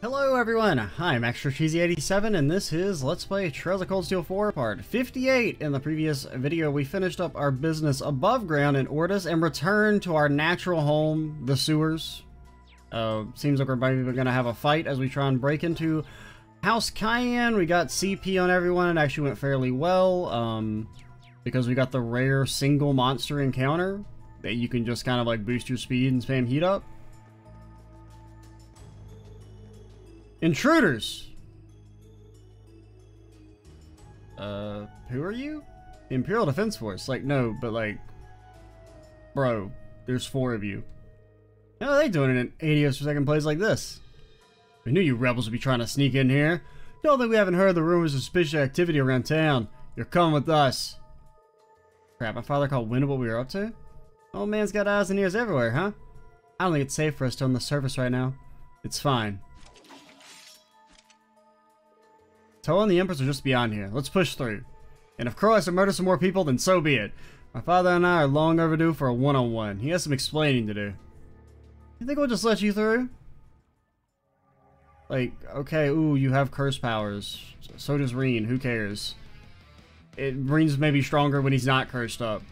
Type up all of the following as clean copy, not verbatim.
Hello everyone, I'm ExtraCheesy87 and this is Let's Play Trails of Cold Steel 4 Part 58. In the previous video, we finished up our business above ground in Ordis and returned to our natural home, the sewers. Seems like we're maybe gonna have a fight as we try and break into House Cayenne. We got CP on everyone, it actually went fairly well, because we got the rare single monster encounter that you can just kind of like boost your speed and spam heat up. Intruders! Who are you? Imperial Defense Force. Like, no, but like... Bro, there's 4 of you. How are they doing in an 80th per second place like this? I knew you rebels would be trying to sneak in here. Don't think we haven't heard the rumors of suspicious activity around town. You're coming with us. Crap, my father called wind of what we were up to? Old man's got eyes and ears everywhere, huh? I don't think it's safe for us to on the surface right now. It's fine. Toa and the Empress are just beyond here. Let's push through. And if Crow has to murder some more people, then so be it. My father and I are long overdue for a one-on-one. He has some explaining to do. You think we'll just let you through? Like, okay, ooh, you have curse powers. So does Reen, who cares? Reen's maybe stronger when he's not cursed up.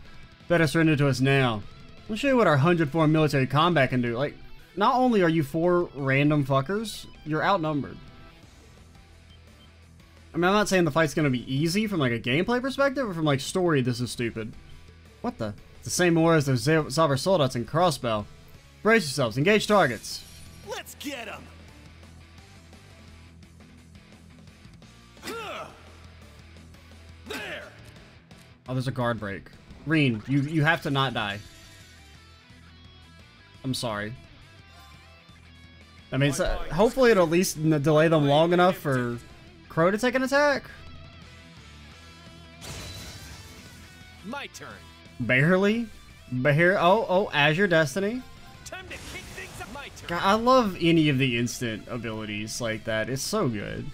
Better surrender to us now. I'll show you what our 104 military combat can do. Like, not only are you 4 random fuckers, you're outnumbered. I mean, I'm not saying the fight's gonna be easy from like a gameplay perspective, or from like story, this is stupid. What the? It's the same war as those Zauber Soldats and Crossbow. Brace yourselves, engage targets. Let's get them! There! Oh, there's a guard break. Reen, you have to not die. I'm sorry. I mean, hopefully it'll at least delay them long enough for Crow to take an attack? My turn. Barely? Oh, as your destiny. Time to kick things up. My turn. God, I love any of the instant abilities like that. It's so good.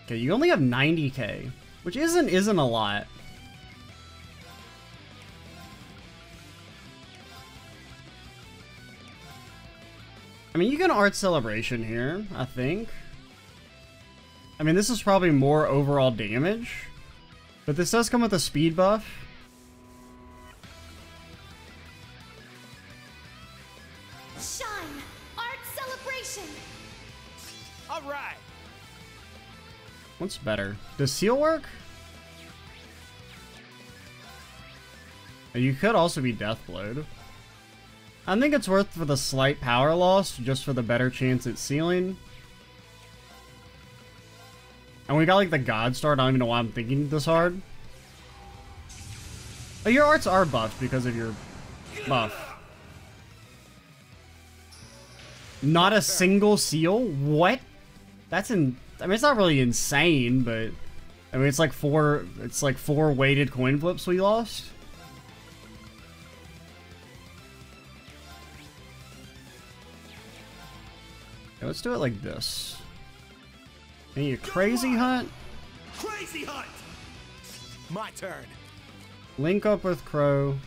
Okay, you only have 90k, which isn't a lot. I mean, you can art celebration here, I think. I mean, this is probably more overall damage, but this does come with a speed buff. Shine! Art celebration! Alright! What's better? Does seal work? You could also be Deathblowed. I think it's worth for the slight power loss, just for the better chance at sealing. And we got like the God Star, I don't even know why I'm thinking this hard. Oh, your arts are buffed because of your buff. Not a single seal? What? That's I mean, it's not really insane, but I mean, it's like 4 weighted coin flips we lost. Okay, let's do it like this. Hey, you crazy hunt? Crazy hunt! My turn. Link up with Crow.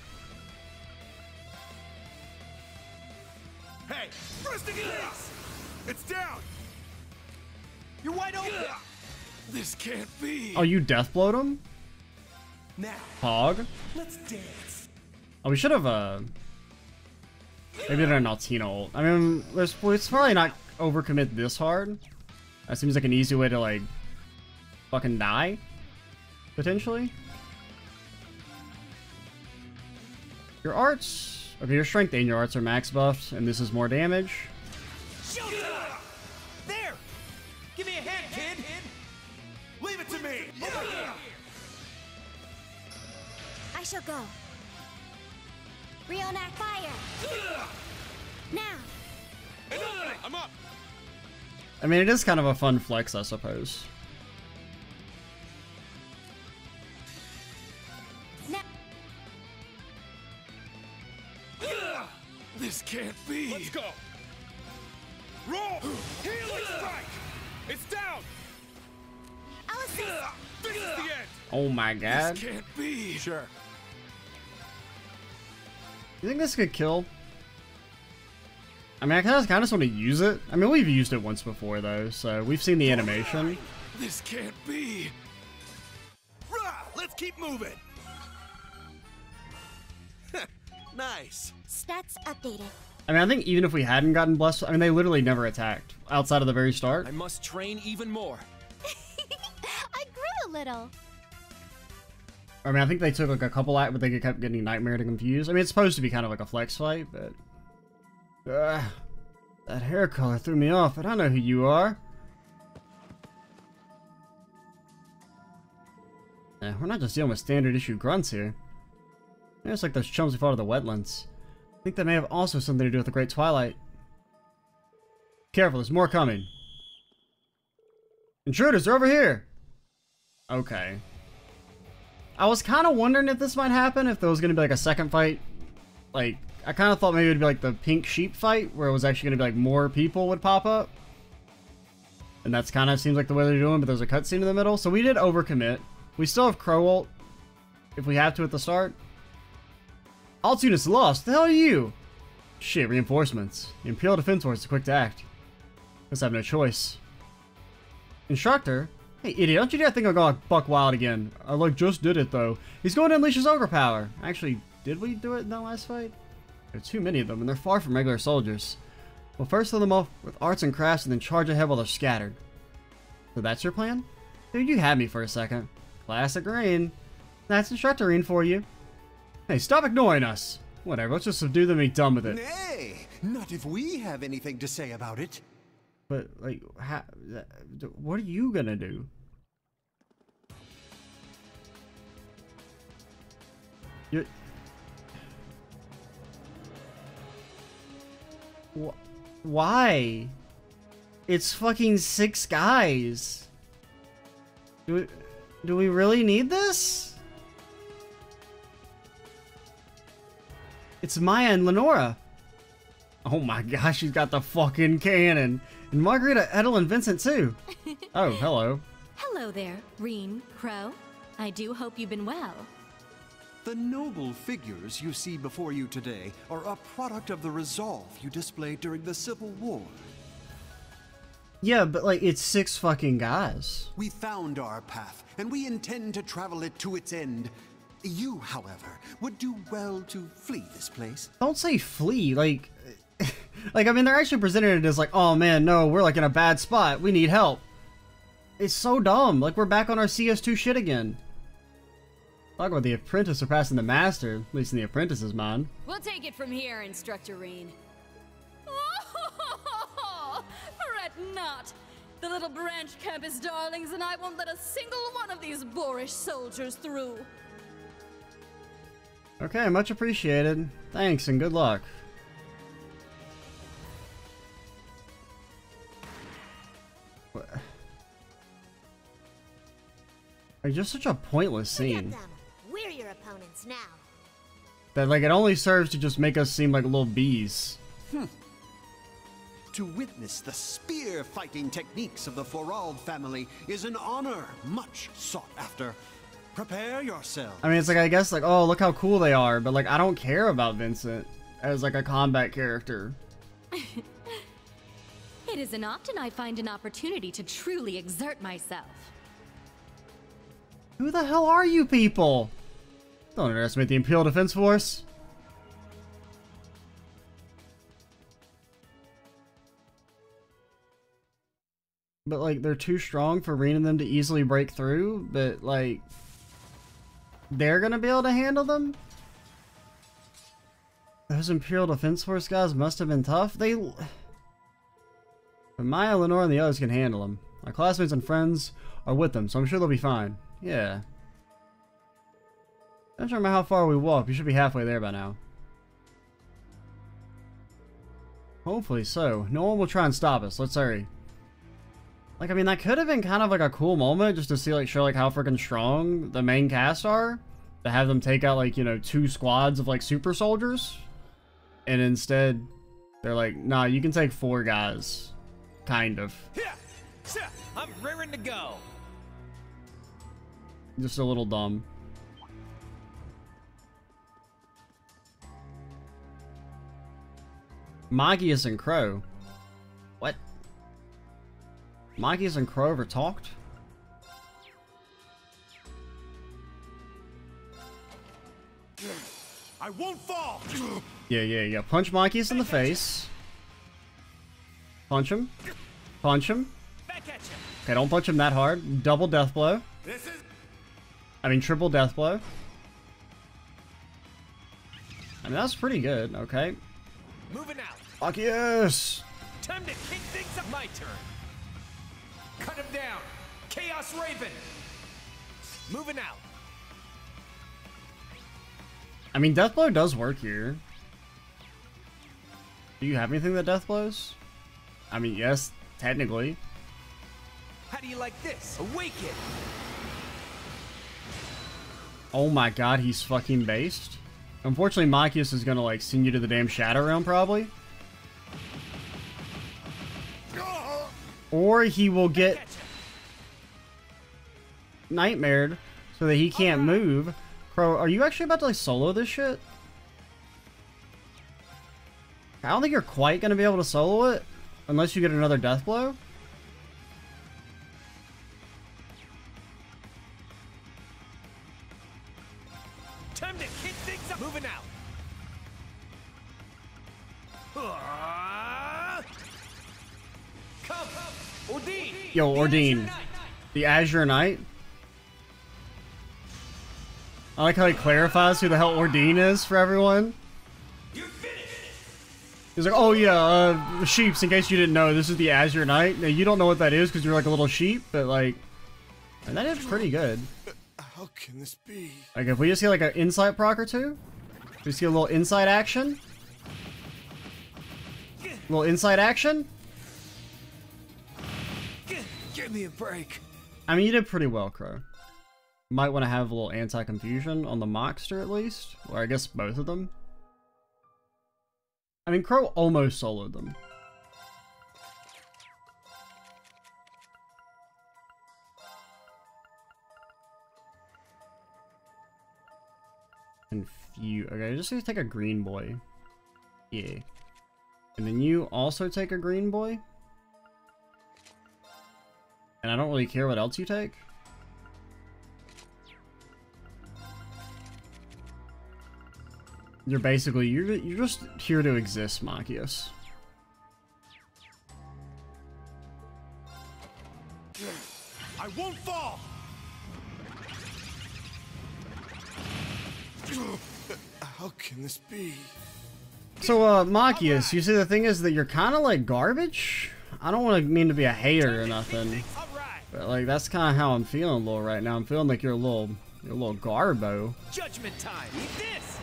Hey! Resting this! It's down! You're wide open! This can't be! Oh, you Deathblowed him? Now, Hog? let's dance! Oh, we should have, maybe did an Altina ult. I mean, it's probably not overcommit this hard. That seems like an easy way to, like, fucking die, potentially. Your arts... Okay, your strength and your arts are max buffed, and this is more damage. Showtime! There! Give me a hand, kid! Leave it to me! I shall go. Rionak fire! Now! I'm up! I mean, it is kind of a fun flex, I suppose. Now! This can't be! Let's go! Roll! Healing strike! It's down! Alice! This is the end! Oh my god. This can't be! Sure. You think this could kill? I mean, I kind of just want to use it. I mean, we've used it once before, though, so we've seen the animation. This can't be. Rah, let's keep moving. Nice. Stats updated. I mean, I think even if we hadn't gotten blessed, I mean, they literally never attacked outside of the very start. I must train even more. I grew a little. I mean, I think they took like a couple but they kept getting Nightmare to confuse. I mean, it's supposed to be kind of like a flex fight, but that hair color threw me off, but I know who you are. We're not just dealing with standard issue grunts here. It's like those chums we fought at the wetlands. I think that may have also something to do with the Great Twilight. Careful, there's more coming. Intruders, they're over here! Okay. I was kind of wondering if this might happen, if there was going to be like a second fight. Like, I kind of thought maybe it would be like the pink sheep fight, where it was actually going to be like more people would pop up. And that's kind of seems like the way they're doing, but there's a cutscene in the middle. So we did overcommit. We still have Crow ult, if we have to at the start. Alt units lost. The hell are you? Shit, reinforcements. The Imperial Defense Force is quick to act. Guess I have no choice. Instructor? Hey, idiot, don't you dare think I'm going buck wild again. I like just did it though. He's going to unleash his ogre power. Actually, did we do it in that last fight? There are too many of them, and they're far from regular soldiers. We'll first throw them off with arts and crafts, and then charge ahead while they're scattered. So that's your plan? Dude, you had me for a second. Classic Rain. That's Instructor Rain for you. Hey, stop ignoring us. Whatever, let's just subdue them and be done with it. Nay, not if we have anything to say about it. But, like, what are you gonna do? You're... Why? It's fucking 6 guys. Do we really need this? It's Maya and Lenora. Oh my gosh, she's got the fucking cannon. And Margarita, Edel, and Vincent too. Oh, hello. Hello there, Reen, Crow. I do hope you've been well. The noble figures you see before you today are a product of the resolve you displayed during the Civil War. Yeah, but like, it's 6 fucking guys. We found our path, and we intend to travel it to its end. You, however, would do well to flee this place. Don't say flee, like... like, I mean, they're actually presenting it as like, oh man, no, we're like in a bad spot. We need help. It's so dumb. Like, we're back on our CS2 shit again. Talk about the apprentice surpassing the master, at least in the apprentice's mind. We'll take it from here, Instructor Reen. Fret not. The little branch camp is darlings, and I won't let a single one of these boorish soldiers through. Okay, much appreciated. Thanks and good luck. Like, just such a pointless scene. Forget them. We're your opponents now. That, like, it only serves to just make us seem like little bees. To witness the spear-fighting techniques of the Façade family is an honor much sought after. Prepare yourself. I mean, it's like, I guess, like, oh, look how cool they are, but, like, I don't care about Vincent as, like, a combat character. It isn't often I find an opportunity to truly exert myself. Who the hell are you people? Don't underestimate the Imperial Defense Force. But, like, they're too strong for Reen and them to easily break through, but, like, they're gonna be able to handle them? Those Imperial Defense Force guys must have been tough. But Maya, Lenore, and the others can handle them. Our classmates and friends are with them, so I'm sure they'll be fine. Yeah. I'm not sure how far we walk. We should be halfway there by now. Hopefully so. No one will try and stop us. Let's hurry. Like, I mean, that could have been kind of like a cool moment just to see, like, show, like, how freaking strong the main cast are. To have them take out, like, you know, 2 squads of, like, super soldiers. And instead, they're like, nah, you can take 4 guys. Kind of. Yeah, I'm raring to go. Just a little dumb. Magius and Crow. What? Magius and Crow ever talked? I won't fall. Yeah. Punch Magius in the face. Punch him. Punch him. Back at you. Okay, don't punch him that hard. Double death blow. This is. I mean, triple death blow. I mean, that's pretty good. Okay. Moving out. Fuck yes! Time to kick things up. My turn. Cut him down. Chaos Raven. Moving out. I mean, death blow does work here. Do you have anything that death blows? I mean, yes, technically. How do you like this? Awaken. Oh my god, he's fucking based. Unfortunately, Machius is gonna, like, send you to the damn Shadow Realm, probably. Or he will get nightmared so that he can't move. Crow, are you actually about to, like, solo this shit? I don't think you're quite gonna be able to solo it unless you get another death blow. Time to kick things up. Moving out. Come, Ordis. Yo, Ordine. The Azure Knight. I like how he clarifies who the hell Ordine is for everyone. You're finished. He's like, oh yeah, the sheeps, in case you didn't know, this is the Azure Knight. Now, you don't know what that is because you're like a little sheep, but like, and that is pretty good. How can this be? Like, if we just see like an insight proc or two, we see a little insight action. Little insight action. Give me a break. I mean, you did pretty well, Crow. Might want to have a little anti-confusion on the Mockster at least, or I guess both of them. I mean, Crow almost soloed them. Confuse. Okay, just need to take a green boy. Yeah. And then you also take a green boy. And I don't really care what else you take. You're basically, you're just here to exist, Machius. I won't fall. How can this be? So, Machius, you see the thing is that you're kind of like garbage? I don't want to mean to be a hater or nothing. But like, that's kind of how I'm feeling a little right now. I'm feeling like you're a little garbo. Judgment time. Eat this.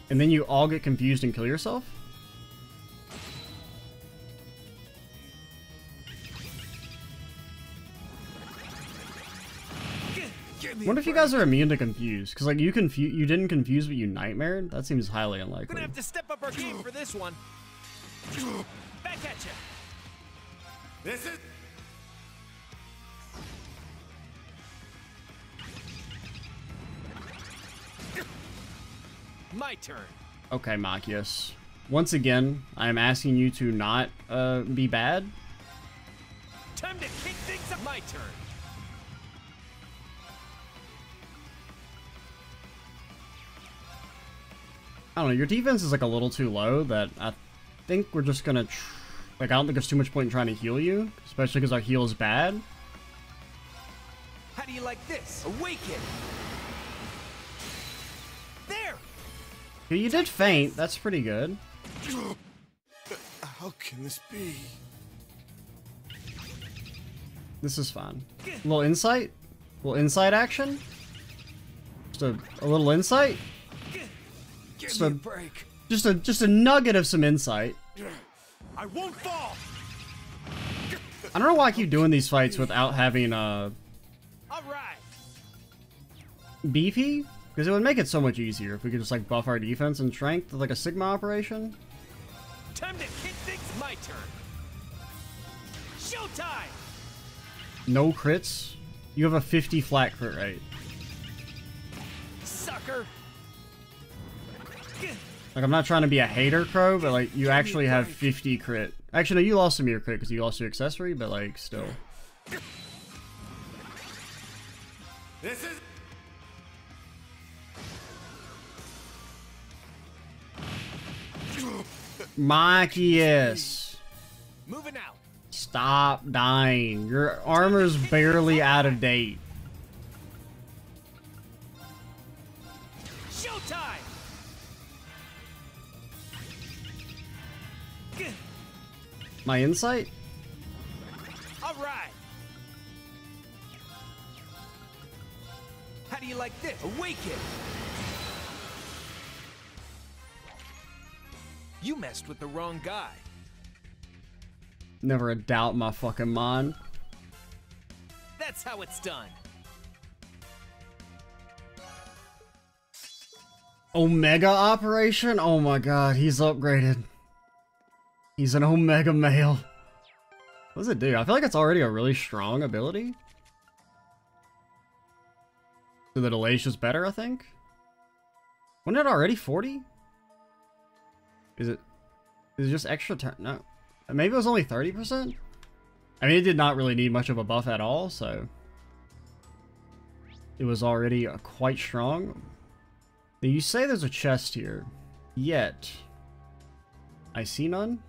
And then you all get confused and kill yourself? What if you guys are immune to confuse? Because like you didn't confuse but you nightmared? That seems highly unlikely. Gonna have to step up our game for this one. Back at you. This is my turn. Okay, Machius. Once again, I am asking you to not be bad. Time to kick things up. My turn. I don't know, your defense is like a little too low that I think we're just gonna like, I don't think there's too much point in trying to heal you, especially because our heal is bad. How do you like this? Awaken. There. Yeah, you did faint, that's pretty good. How can this be? This is fine. A little insight? A little insight action? Just a little insight? Give me a break. Just a nugget of some insight. I won't fall. I don't know why I keep doing these fights without having All right. beefy, because it would make it so much easier if we could just like buff our defense and strength with like a Sigma operation. Time to kick things. My turn. Showtime. No crits. You have a 50 flat crit rate. Sucker. Like, I'm not trying to be a hater, Crow, but, like, you actually have 50 crit. Actually, no, you lost some of your crit because you lost your accessory, but, like, still. This is... Machias. Moving out. Stop dying. Your armor's barely out of date. Showtime! My insight? All right. How do you like this? Awaken! You messed with the wrong guy. Never a doubt in my fucking mind. That's how it's done. Omega operation? Oh my god, he's upgraded. He's an Omega male. What does it do? I feel like it's already a really strong ability. So the delay's just better, I think? Wasn't it already 40? Is it just extra turn? No. Maybe it was only 30%? I mean, it did not really need much of a buff at all, so... It was already quite strong. Now, you say there's a chest here, yet... I see none?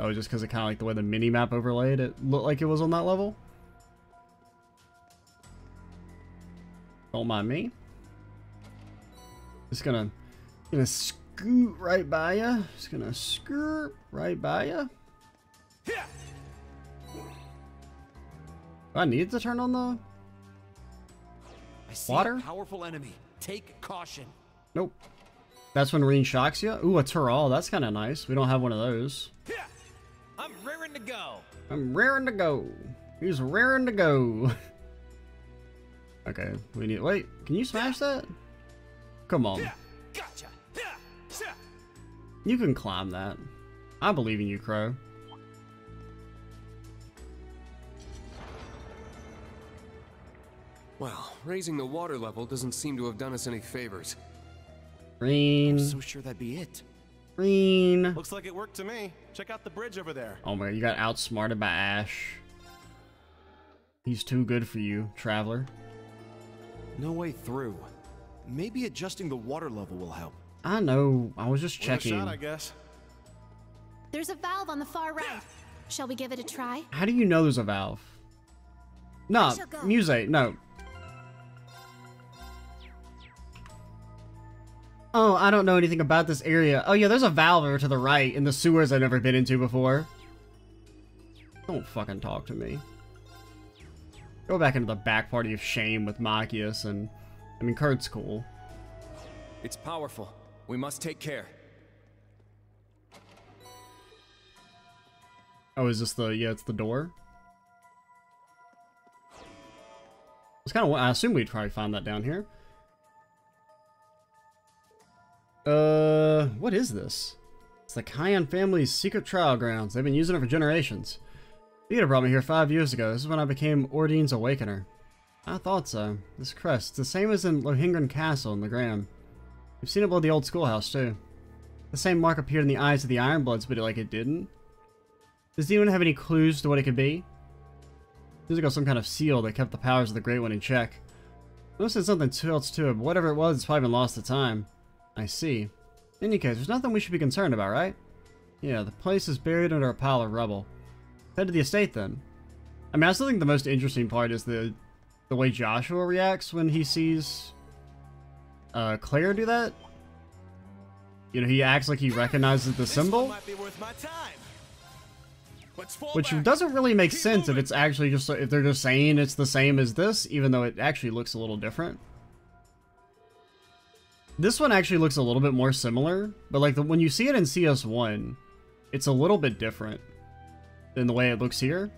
Oh, just because of kind of like the way the mini-map overlaid, it looked like it was on that level? Don't mind me. Just gonna scoot right by ya. Just gonna skirt right by ya. Do I need to turn on the I see water? a powerful enemy. Take caution. Nope. That's when Reen shocks you. Ooh, a Tural. That's kind of nice. We don't have one of those. I'm raring to go. I'm raring to go. He's raring to go. Okay, we need. Wait, can you smash that? Come on. Gotcha. You can climb that. I believe in you, Crow. Well, raising the water level doesn't seem to have done us any favors. Reen. So sure that'd be it. Reen. Looks like it worked to me. Check out the bridge over there. Oh my, you got outsmarted by Ash. He's too good for you, Traveler. No way through. Maybe adjusting the water level will help. I know. I was just Worth a checking. shot, I guess. There's a valve on the far right. Shall we give it a try? How do you know there's a valve? No, shall go. Muse, no. Oh, I don't know anything about this area. Oh yeah, there's a valve over to the right in the sewers I've never been into before. Don't fucking talk to me. Go back into the back party of shame with Machias and... I mean, Kurt's cool. It's powerful. We must take care. Oh, is this the... yeah, it's the door? It's kind of... I assume we'd probably find that down here. What is this? It's the Cayenne family's secret trial grounds. They've been using it for generations. Peter brought me here 5 years ago. This is when I became Ordine's Awakener. I thought so. This crest, it's the same as in Lohengrin Castle in Legram. We've seen it below the old schoolhouse, too. The same mark appeared in the eyes of the Ironbloods, but like it didn't. Does anyone have any clues to what it could be? Seems like some kind of seal that kept the powers of the Great One in check. Unless there's something else to it, but whatever it was, it's probably been lost to time. I see. In any case, there's nothing we should be concerned about, right? Yeah, the place is buried under a pile of rubble. Head to the estate, then. I mean, I still think the most interesting part is the way Joshua reacts when he sees Claire do that. You know, he acts like he recognizes the symbol, Might be worth my time. Let's fall which back. doesn't really make Keep sense if moving. it's actually just if they're just saying it's the same as this, even though it actually looks a little different. This one actually looks a little bit more similar, but like when you see it in CS1, it's a little bit different than the way it looks here.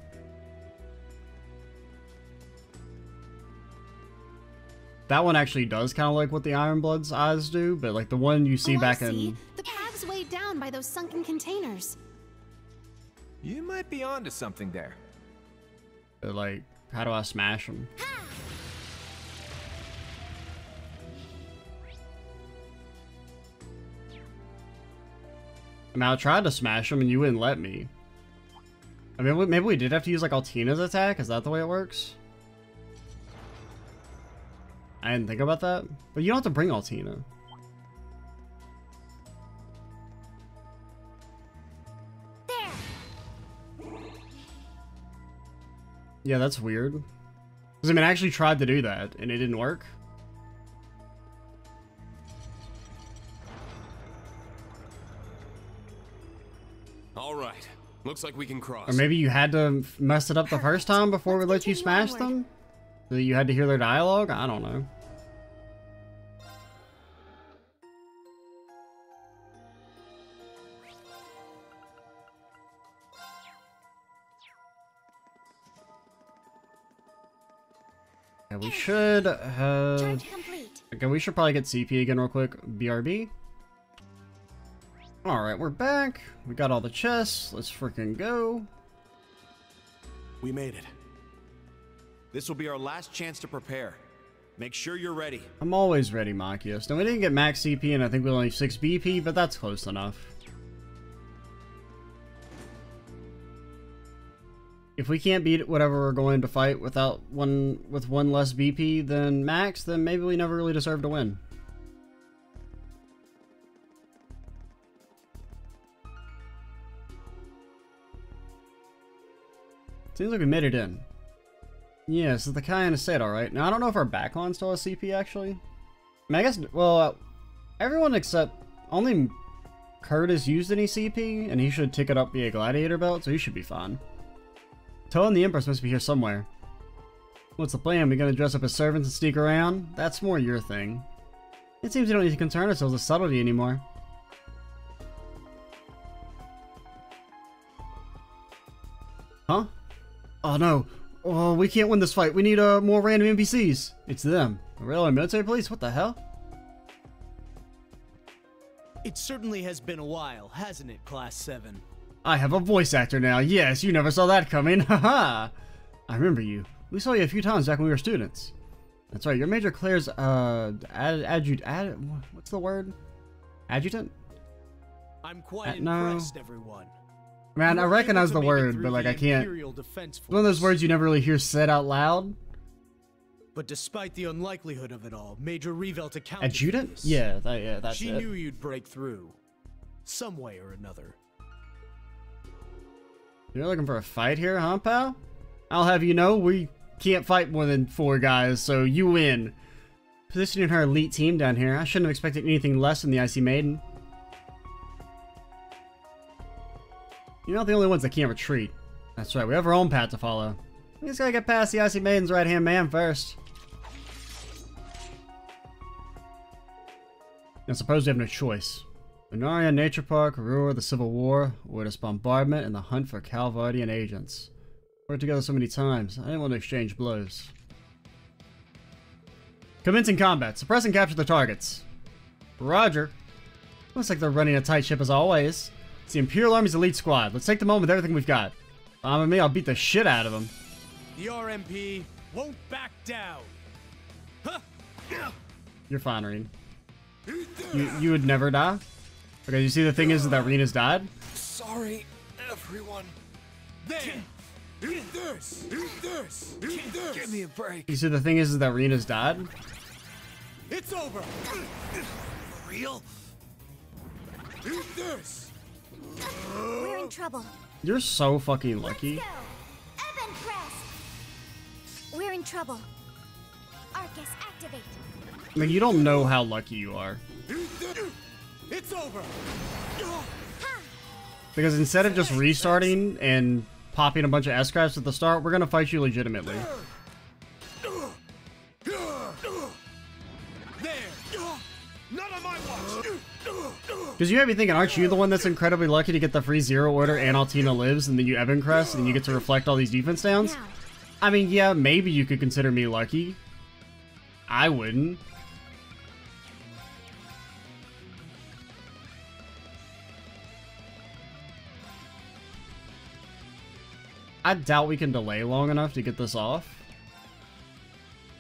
That one actually does kind of like what the Ironblood's eyes do, but like the one you see back in... The path's weighed down by those sunken containers. You might be onto something there. like, how do I smash them? Ha! I mean, I tried to smash him and you wouldn't let me. I mean, maybe we did have to use like Altina's attack. Is that the way it works? I didn't think about that. But you don't have to bring Altina. Yeah, that's weird. Because, I mean, I actually tried to do that, and it didn't work. Alright. Looks like we can cross. Or maybe you had to mess it up the first time before we let you smash them? So you had to hear their dialogue? I don't know. Yeah, we should have... Okay, we should probably get CP again real quick. BRB. Alright, we're back. We got all the chests. Let's freaking go. We made it. This will be our last chance to prepare. Make sure you're ready. I'm always ready, Machias. Now, we didn't get max CP, and I think we only have 6 BP, but that's close enough. If we can't beat whatever we're going to fight with one less BP than max, then maybe we never really deserve to win. Seems like we made it in. Yeah, this is the Cayenne Mansion, alright. Now, I don't know if our backline still has CP, actually. I mean, I guess, well, everyone except... Only Curtis used any CP, and he should tick it up via Gladiator Belt, so he should be fine. Toe and the Empress must be here somewhere. What's the plan? We gonna dress up as servants and sneak around? That's more your thing. It seems we don't need to concern ourselves with subtlety anymore. Huh? Oh no. Oh, we can't win this fight. We need more random NPCs. It's them. The railway military police? What the hell? It certainly has been a while, hasn't it, Class 7? I have a voice actor now. Yes, you never saw that coming. Haha. I remember you. We saw you a few times back when we were students. That's right. You're Major Claire's what's the word? Adjutant? I'm quite impressed, everyone. Man, I recognize the word, but like I can't. It's one of those words you never really hear said out loud. But despite the unlikelihood of it all, Major Revel accounted Adjutant? for this. Yeah, that's She it. knew you'd break through, some way or another. You're looking for a fight here, huh, pal? I'll have you know, we can't fight more than 4 guys, so you win. Positioning her elite team down here, I shouldn't have expected anything less than the Icy Maiden. You're not the only ones that can't retreat. That's right, we have our own path to follow. We just gotta get past the Icy Maiden's right-hand man first. I suppose we have no choice. Venaria Nature Park, Ruhr, the Civil War, Ordis bombardment, and the hunt for Calvardian agents. Worked together so many times, I didn't want to exchange blows. Commencing combat. Suppress and capture the targets. Roger. Looks like they're running a tight ship as always. It's the Imperial Army's elite squad. Let's take them on with everything we've got. With me, I'll beat the shit out of them. The RMP won't back down. You're fine, Reen. You would never die? Okay, you see the thing is that Reena's died? Sorry, everyone. There! Eat this! Eat this! Eat this! Give me a break. You see the thing is that Reena's died? It's over! For real? Eat this! We're in trouble. You're so fucking lucky. Let's go! Evan Crest! We're in trouble. Arcus, activate. Like, you don't know how lucky you are. It's over! Because instead of just restarting and popping a bunch of S-crafts at the start, we're gonna fight you legitimately. There! None of my watch! Because you might be thinking, aren't you the one that's incredibly lucky to get the free Zero Order and Altina lives, and then you Evan Crest, and you get to reflect all these defense downs? Now. I mean, yeah, maybe you could consider me lucky. I wouldn't. I doubt we can delay long enough to get this off.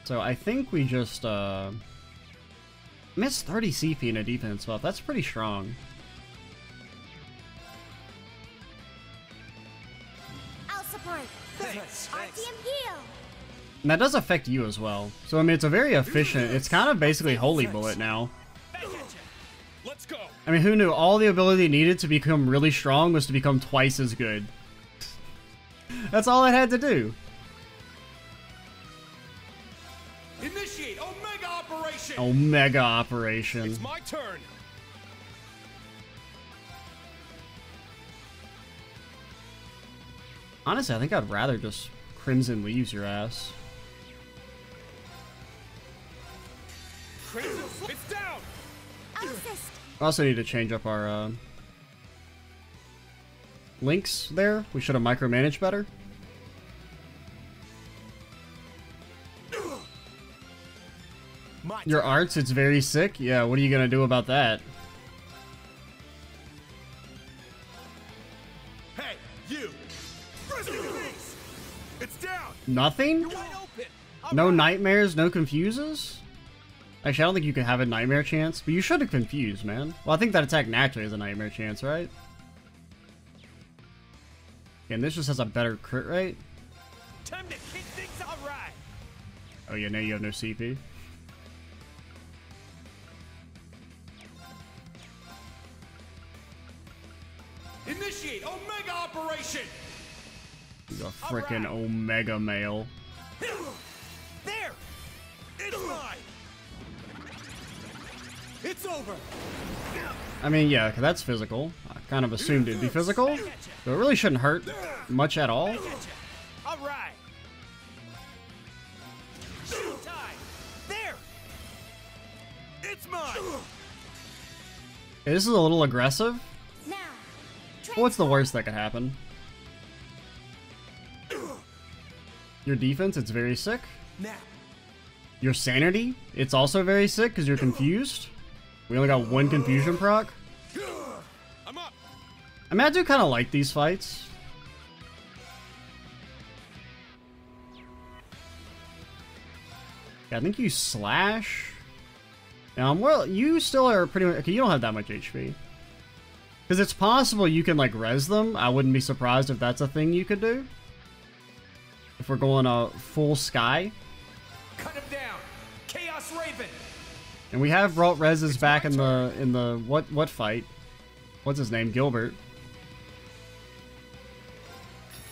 So I think we just, miss 30 CP in a defense buff. That's pretty strong. support. Thanks. Artium heal. And that does affect you as well. So, I mean, it's a very efficient... It's kind of basically Holy Bullet now. Let's go. I mean, who knew all the ability needed to become really strong was to become twice as good? That's all it had to do. Initiate Omega Operation. Omega Operation. It's my turn. Honestly, I think I'd rather just Crimson Leaves your ass. Crimson, it's down. Assist. We also need to change up our links there. We should have micromanaged better. Your arts, it's very sick. Yeah, what are you gonna do about that? Hey, you. It's down. Nothing? Wide open. No nightmares, no confuses? Actually, I don't think you can have a nightmare chance, but you should have confused, man. Well, I think that attack naturally has a nightmare chance, right? And this just has a better crit rate. Time to kick things all right. Oh yeah, now you have no CP. Initiate Omega Operation. He's a frickin' Omega male. There. It's mine. It's over. I mean, yeah, 'cause that's physical. I kind of assumed it'd be physical, so it really shouldn't hurt much at all. All right. Showtime. There. It's mine. This is a little aggressive. Now. What's the worst that could happen? Your defense, it's very sick. Now. Your sanity, it's also very sick because you're confused. We only got one confusion proc. I'm up. I mean, I do kind of like these fights. Yeah, I think you slash. Well, you still are pretty much... Okay, you don't have that much HP. Because it's possible you can, like, res them. I wouldn't be surprised if that's a thing you could do. If we're going full sky. Cut him down. Chaos Raven. And we have brought reses back in the what fight? What's his name? Gilbert.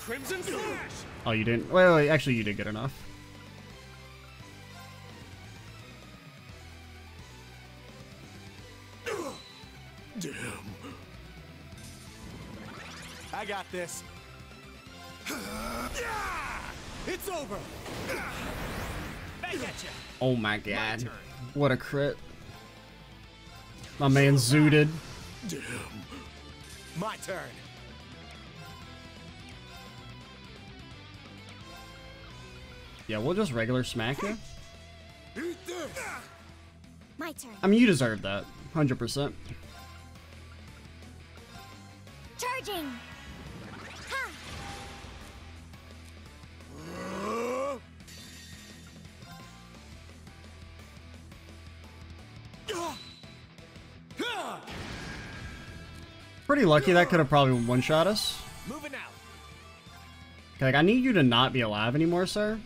Crimson Slash. Oh, you didn't? Wait, actually you did get enough. Damn. I got this. It's over. Back at you. Oh my god. What a crit. My man zooted. Damn. My turn. Yeah, we'll just regular smack you. Eat this. My turn. I mean, you deserve that. 100%. Charging. Ha! Pretty lucky that could have probably one-shot us. Moving out. Okay, like, I need you to not be alive anymore, sir.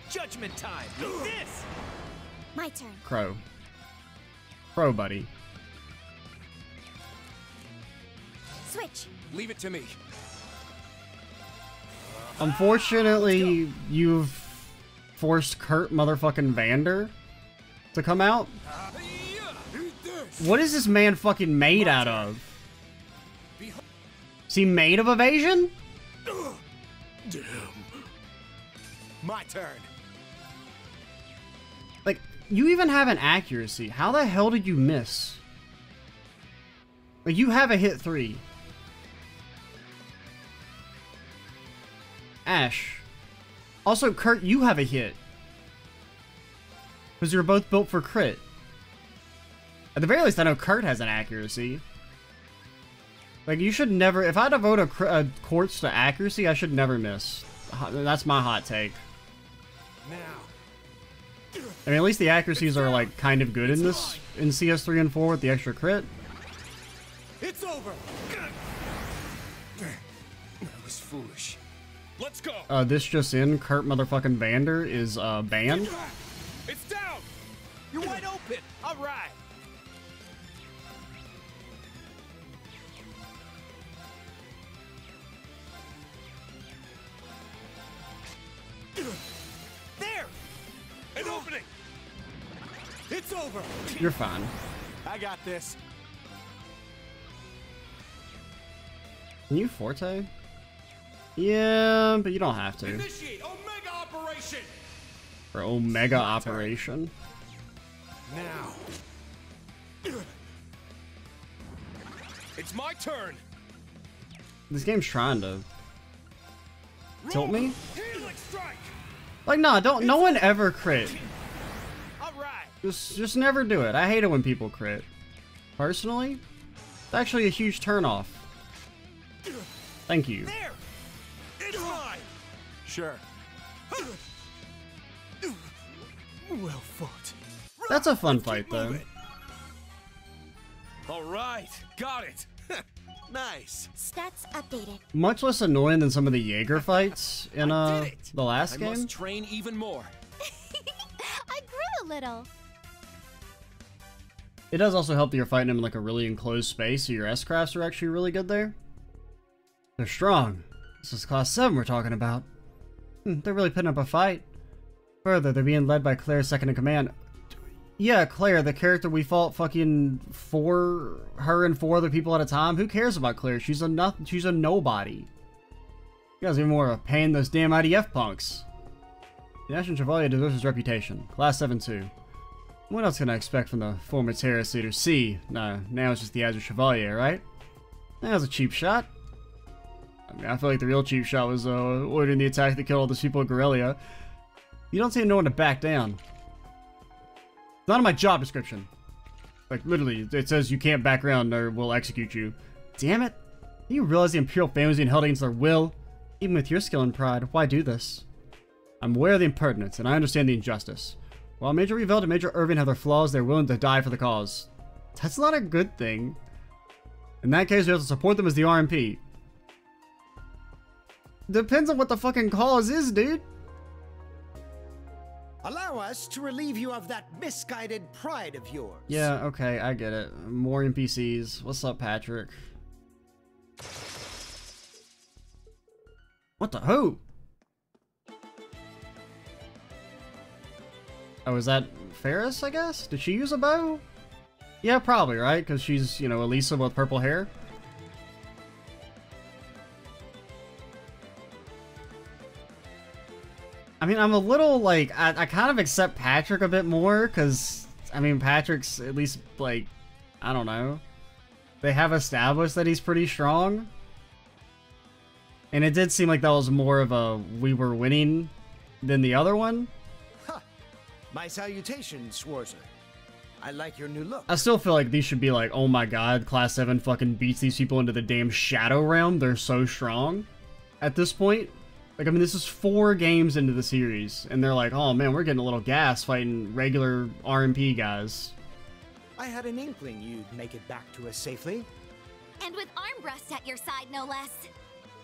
Judgment time. Like this. My turn. Crow. Crow, buddy. Switch. Leave it to me. Unfortunately, you've forced Kurt motherfucking Vander to come out. Eat this. What is this man fucking made out of? Is he made of evasion? Damn. My turn. Like, you even have an accuracy. How the hell did you miss? Like, you have a hit 3. Ash. Also, Kurt, you have a hit. Because you're both built for crit. At the very least, I know Kurt has an accuracy. Like, you should never... If I devote a quartz to accuracy, I should never miss. That's my hot take. Now. I mean, at least the accuracies are, like, kind of good in this... In CS3 and 4 with the extra crit. It's over. was foolish. Let's go. This just in, Kurt motherfucking Vander is banned. It's down. You're wide open. All right. There. An opening. It's over. You're fine. I got this. Can you Forte? Yeah, but you don't have to. Initiate Omega Operation. For Omega Operation. Now. It's my turn. This game's trying to tilt me. Helix strike. Like, nah, don't. No one ever crit. All right. Just never do it. I hate it when people crit. Personally, it's actually a huge turnoff. Thank you. There. It's mine. Sure. Well fought. That's a fun fight, though. All right, got it. Nice. Stats updated. Much less annoying than some of the Jaeger fights in I did it. the last I game. must train even more. I grew a little. It does also help that you're fighting them in like a really enclosed space, so your S-crafts are actually really good there. They're strong. This is Class 7 we're talking about. They're really putting up a fight. Further, they're being led by Claire's second in command. Yeah, Claire, the character we fought fucking her and 4 other people at a time. Who cares about Claire? She's a nobody. You guys are even more of a pain those damn IDF punks. The National Chevalier deserves his reputation. Class 7 too. What else can I expect from the former terrorist leader? C. No, now it's just the Azure Chevalier, right? That was a cheap shot. I mean, I feel like the real cheap shot was ordering the attack that killed all those people at Guerrilla. You don't seem to know when to back down. It's not in my job description. Like, literally, it says you can't back around or we'll execute you. Damn it. You realize the Imperial family is being held against their will? Even with your skill and pride, why do this? I'm aware of the impertinence, and I understand the injustice. While Major Reveld and Major Irving have their flaws, they're willing to die for the cause. That's not a good thing. In that case, we have to support them as the RMP. Depends on what the fucking cause is, dude. Allow us to relieve you of that misguided pride of yours. Yeah, okay, I get it. More NPCs. What's up, Patrick? What the? Who? Oh, is that Ferris, I guess? Did she use a bow? Yeah, probably, right? Because she's, you know, Elisa with purple hair. I mean, I'm a little, like, I kind of accept Patrick a bit more, because, I mean, Patrick's at least, like, I don't know. They have established that he's pretty strong. And it did seem like that was more of a we were winning than the other one. Huh. My salutations, Schwarzer. I like your new look. I still feel like these should be like, oh my god, Class 7 fucking beats these people into the damn Shadow Realm. They're so strong at this point. Like, I mean, this is 4 games into the series, and they're like, oh man, we're getting a little gas fighting regular RMP guys. I had an inkling you'd make it back to us safely. And with Armbrust at your side, no less.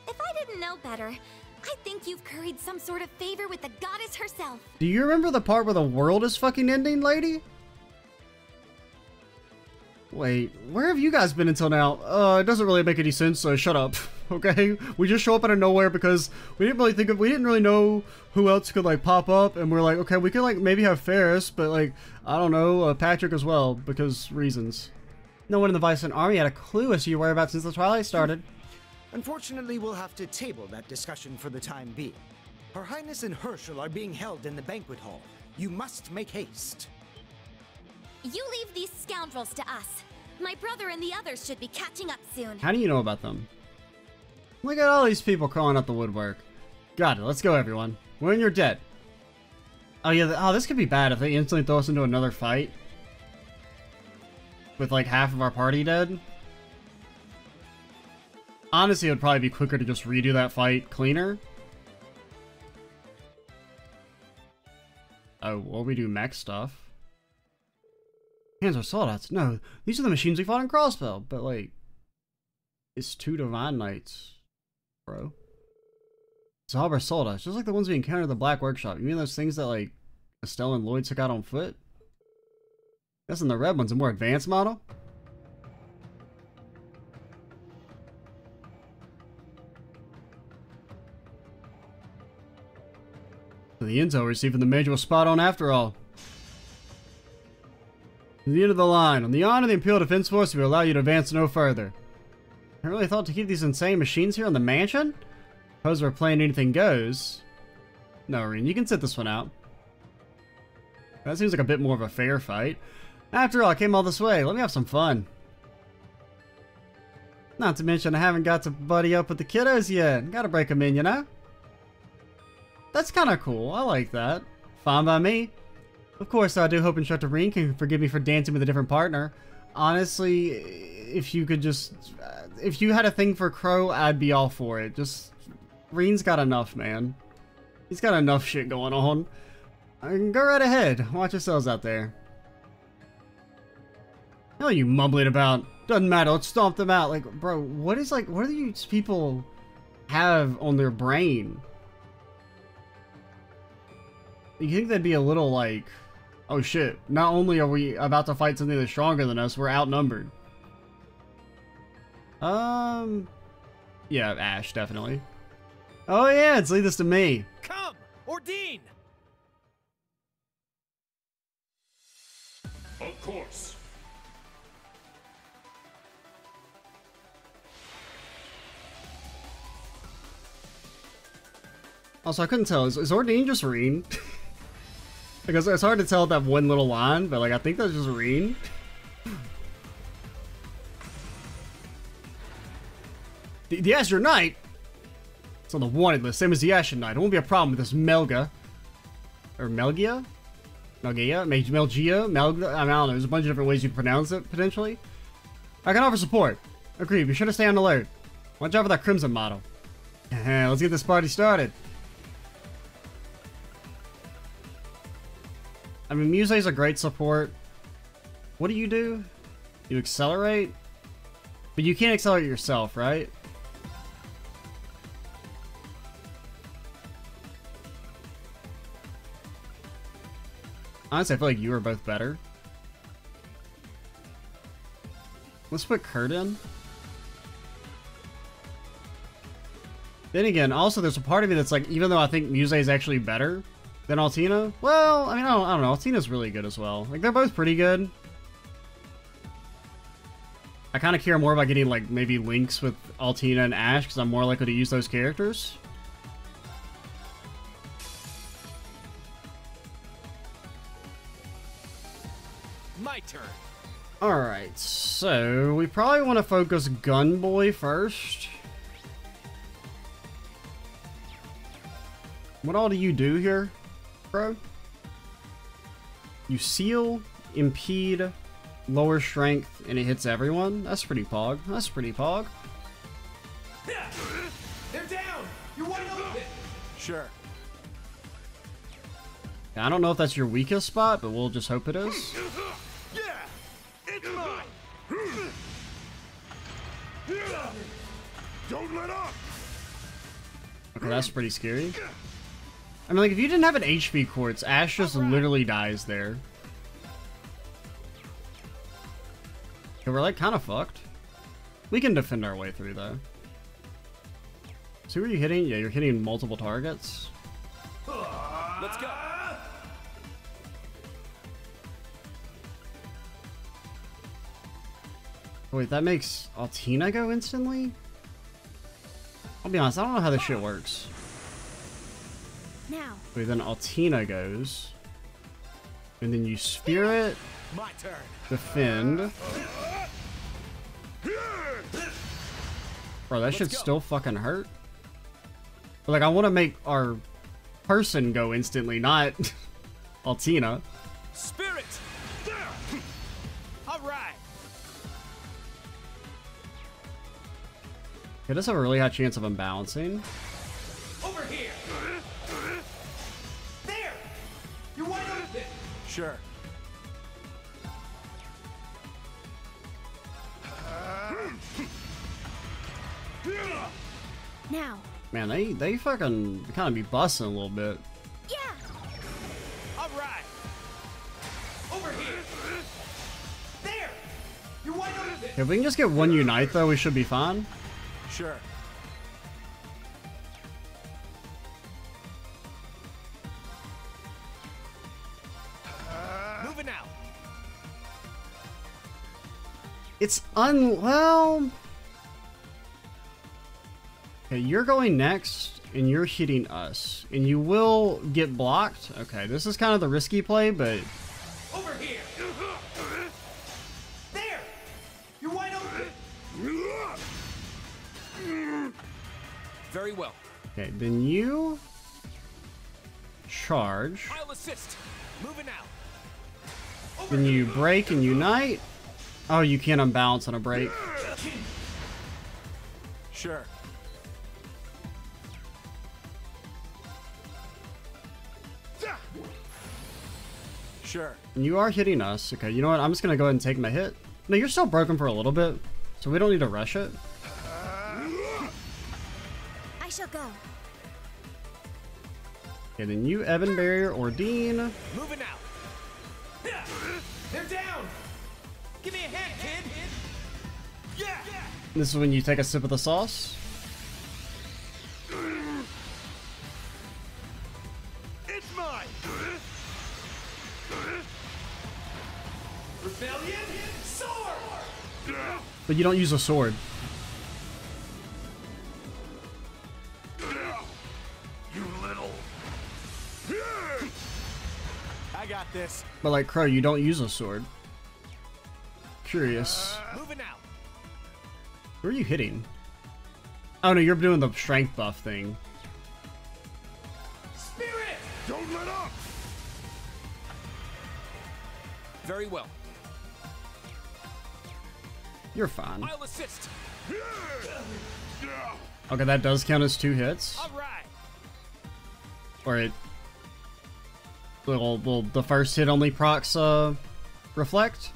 If I didn't know better, I think you've curried some sort of favor with the goddess herself. Do you remember the part where the world is fucking ending, lady? Wait, where have you guys been until now? It doesn't really make any sense, so shut up, okay? We just show up out of nowhere because we didn't really know who else could, like, pop up, and we're like, okay, we could, like, maybe have Ferris, but, like, I don't know, Patrick as well, because reasons. No one in the Vicent army had a clue as to your whereabouts since the Twilight started. Unfortunately, we'll have to table that discussion for the time being. Her Highness and Herschel are being held in the banquet hall. You must make haste. You leave these scoundrels to us. My brother and the others should be catching up soon. How do you know about them? Look at all these people crawling up the woodwork. Got it, let's go everyone. We're in your debt. Oh yeah, oh this could be bad if they instantly throw us into another fight. With like half of our party dead. Honestly, it would probably be quicker to just redo that fight cleaner. Oh, well, we do mech stuff. Hands are soldads. No, these are the machines we fought in Crossbell. But, like, it's 2 Divine Knights, bro. Zabra sold us, just like the ones we encountered at the Black Workshop. You mean those things that, like, Estelle and Lloyd took out on foot? Guess in the red one's a more advanced model? So the intel we received from the major was spot on after all. At the end of the line, on the honor of the Imperial Defense Force, we will allow you to advance no further. I really thought to keep these insane machines here on the mansion? Suppose we're playing anything goes. No, Reen, you can sit this one out. That seems like a bit more of a fair fight. After all, I came all this way. Let me have some fun. Not to mention, I haven't got to buddy up with the kiddos yet. Gotta break them in, you know? That's kind of cool. I like that. Fine by me. Of course, I do hope Instructor Reen can forgive me for dancing with a different partner. Honestly, if you could just... if you had a thing for Crow, I'd be all for it. Just... Reen's got enough, man. He's got enough shit going on. Go right ahead. Watch yourselves out there. What are you mumbling about? Doesn't matter. Let's stomp them out. Like, bro, what do these people have on their brain? You think they'd be a little like, oh shit, not only are we about to fight something that's stronger than us, we're outnumbered. Yeah, Ash, definitely. Oh yeah, let's leave this to me. Come, Ordine! Of course. Also, I couldn't tell. Is Ordine just Reen? Because it's hard to tell that one little line, but like I think that's just Reen. The Azure Knight? It's on the wanted list, same as the Ashen Knight. It won't be a problem with this Melga. Or Melgia? Melgia? Melgia? Melga? I don't know, there's a bunch of different ways you pronounce it, potentially. I can offer support. Agreed, be sure to stay on alert. Watch out for that Crimson model. Let's get this party started. I mean, Muse's a great support. What do? You accelerate? But you can't accelerate yourself, right? Honestly, I feel like you are both better. Let's put Kurt in. Then again, also there's a part of me that's like, even though I think Muse is actually better than Altina, well, I mean, I don't know. Altina's really good as well. Like, they're both pretty good. I kind of care more about getting, like, maybe links with Altina and Ash, because I'm more likely to use those characters. My turn. Alright, so we probably want to focus Gunboy first. What all do you do here, bro? You seal, impede, lower strength, and it hits everyone? That's pretty pog. That's pretty pog. They're down! You're wide open! Sure. I don't know if that's your weakest spot, but we'll just hope it is. Yeah! It's mine! Don't let up! Okay, that's pretty scary. I mean, like, if you didn't have an HP quartz, Ash just literally dies there. So we're, like, kind of fucked. We can defend our way through, though. So who are you hitting? Yeah, you're hitting multiple targets. Let's go! Wait, that makes Altina go instantly? I'll be honest, I don't know how this shit works. Now. Wait, then Altina goes. And then you Spirit, My turn. defend. Bro, that should still fucking hurt. But, like, I want to make our person go instantly, not Altina. Spirit! Alright! It does have a really high chance of unbalancing. Over here! There! You're wide open! Sure. Now. Man, they fucking kind of be busting a little bit. Yeah. All right. Over here. There. You're wide open. If we can just get one unite, though, we should be fine. Sure. Moving out. It's well. Okay, you're going next, and you're hitting us, and you will get blocked. Okay, this is kind of the risky play, but Over here. There. You're wide open. Very well. okay, then you charge, I'll assist. Moving out. then you break and unite. Oh, you can't unbalance on a break. Sure. Sure. And you are hitting us. Okay, you know what? I'm just gonna go ahead and take my hit. No, you're still broken for a little bit, so we don't need to rush it. I shall go. Okay, then you Evan Barrier or Dean. Moving out. They're down. Give me a hand, kid. Yeah. This is when you take a sip of the sauce. It's mine! Rebellion. Sword. But you don't use a sword. You little... I got this. But like Crow, you don't use a sword. Curious. Moving out. Who are you hitting? Oh no, you're doing the strength buff thing. Spirit. Don't let up! Very well. You're fine. I'll assist. Okay, that does count as 2 hits. All right. Or it... Well, the first hit only procs, reflect?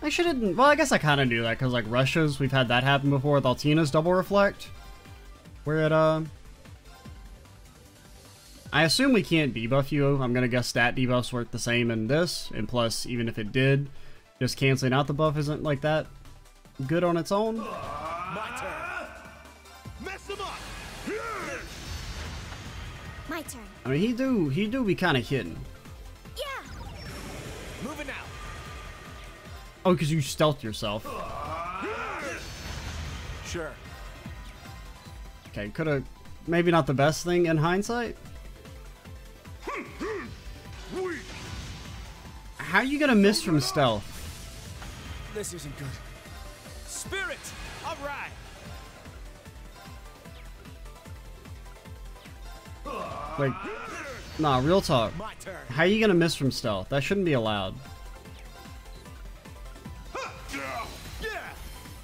I shouldn't... Well, I guess I kind of knew that, because, like, Russia's, we've had that happen before with Altina's double reflect. Where it, I assume we can't debuff you. I'm gonna guess stat debuffs work the same in this, and plus, even if it did, just canceling out the buff isn't, like, that good on its own. My turn! Mess him up! My turn. I mean, he do be kind of hidden. Yeah. Moving out. Oh, because you stealth yourself. Sure. Okay, could have... Maybe not the best thing in hindsight. How are you gonna miss from stealth? This isn't good. Spirit. All right. Like, nah, real talk. My turn. How are you gonna miss from stealth? That shouldn't be allowed. Yeah!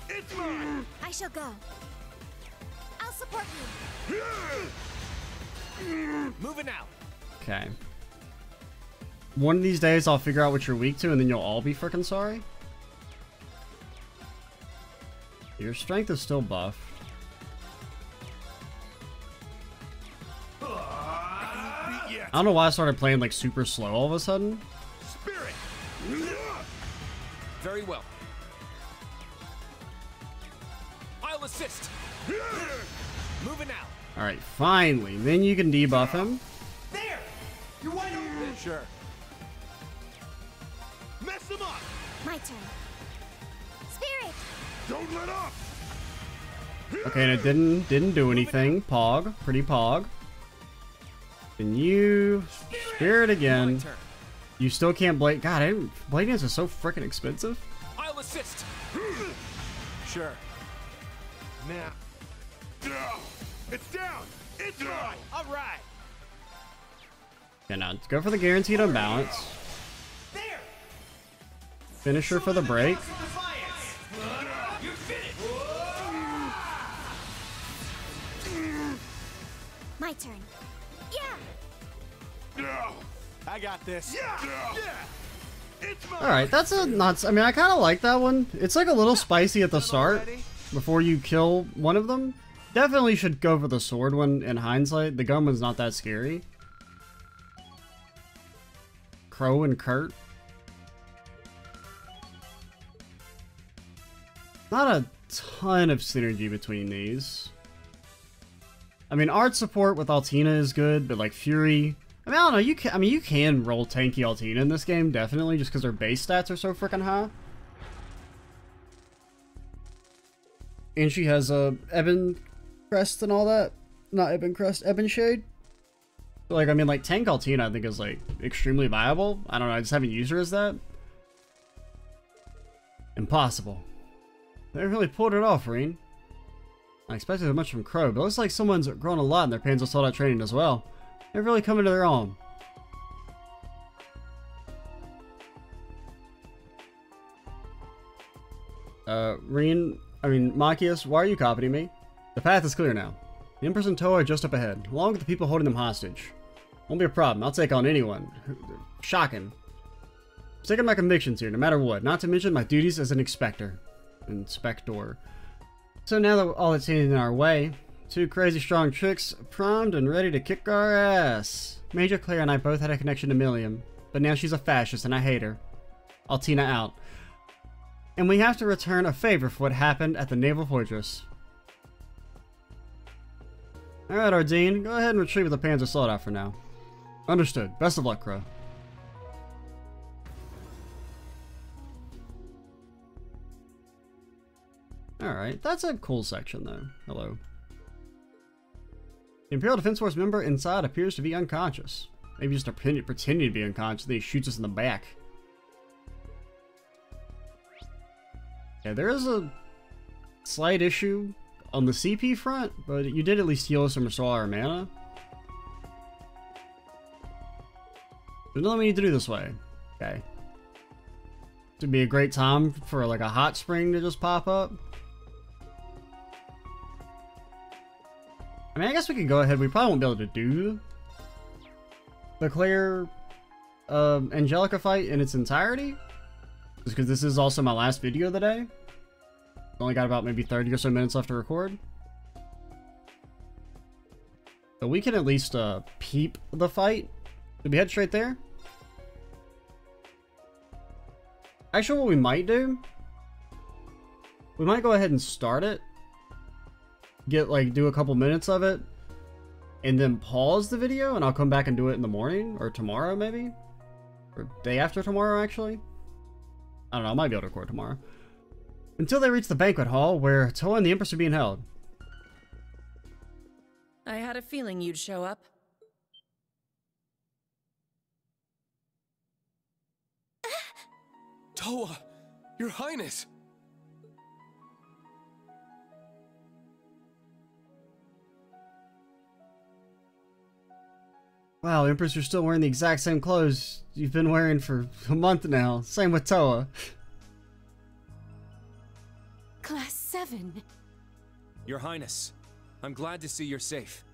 It's mine! I shall go. I'll support you. Moving out. Okay. One of these days I'll figure out what you're weak to and then you'll all be freaking sorry. Your strength is still buffed. I don't know why I started playing like super slow all of a sudden. Spirit! Very well. I'll assist. Moving out. Alright, finally. Then you can debuff him. There. You're wide open. Sure. Mess him up! My turn. Spirit. Don't let up! Okay, and it didn't do anything. Pog. Pretty pog. Then you... Spirit again. My turn. You still can't blade... God, blade dance is so freaking expensive. I'll assist. Sure. Now. It's down! It's mine! All right. Okay, now go for the guaranteed unbalance. There. Finisher for the break. You're finished. My turn. Yeah. I got this. Yeah! It's mine! Alright, that's a nuts. I mean, I kind of like that one. It's like a little spicy at the start before you kill one of them. Definitely should go for the sword one in hindsight. The gun one's not that scary. Crow and Kurt. Not a ton of synergy between these. I mean, art support with Altina is good, but like Fury, I mean, I don't know. You can roll tanky Altina in this game, definitely, just because their base stats are so freaking high. And she has a Ebon Crest and all that. Not Ebon Crest, Ebon Shade. But like, I mean, like tank Altina, I think is like extremely viable. I don't know. I just haven't used her as that. Impossible. They really pulled it off, Reen. I expected as much from Crow, but it looks like someone's grown a lot in their Panzer Soldat training as well. They're really coming to their own. Machias, why are you copying me? The path is clear now. The Empress and Toa are just up ahead, along with the people holding them hostage. Won't be a problem, I'll take on anyone. Shocking. I'm sticking to my convictions here, no matter what, not to mention my duties as an inspector. So now that all that's in our way, two crazy strong tricks, primed and ready to kick our ass. Major Claire and I both had a connection to Milliam, but now she's a fascist and I hate her. Altina out. And we have to return a favor for what happened at the Naval Fortress. Alright, Ordine, go ahead and retrieve the Panzer Soldat for now. Understood. Best of luck, Crow. Alright, that's a cool section though. Hello. The Imperial Defense Force member inside appears to be unconscious. Maybe just pretending to be unconscious, then he shoots us in the back. Yeah, there is a slight issue on the CP front, but you did at least heal us and restore our mana. There's nothing we need to do this way. Okay. It'd be a great time for like a hot spring to just pop up. I mean, I guess we could go ahead. We probably won't be able to do the Claire Angelica fight in its entirety. Just because this is also my last video of the day. Only got about maybe 30 or so minutes left to record. So we can at least peep the fight. Did we head straight there? Actually, what we might do, we might go ahead and start it. Do a couple minutes of it. And then pause the video and I'll come back and do it in the morning. Or tomorrow maybe. Or day after tomorrow actually. I don't know, I might be able to record tomorrow. Until they reach the banquet hall where Toa and the Empress are being held. I had a feeling you'd show up. Toa! Your Highness! Wow, Empress, you're still wearing the exact same clothes you've been wearing for a month now. Same with Toa. Class 7. Your Highness, I'm glad to see you're safe.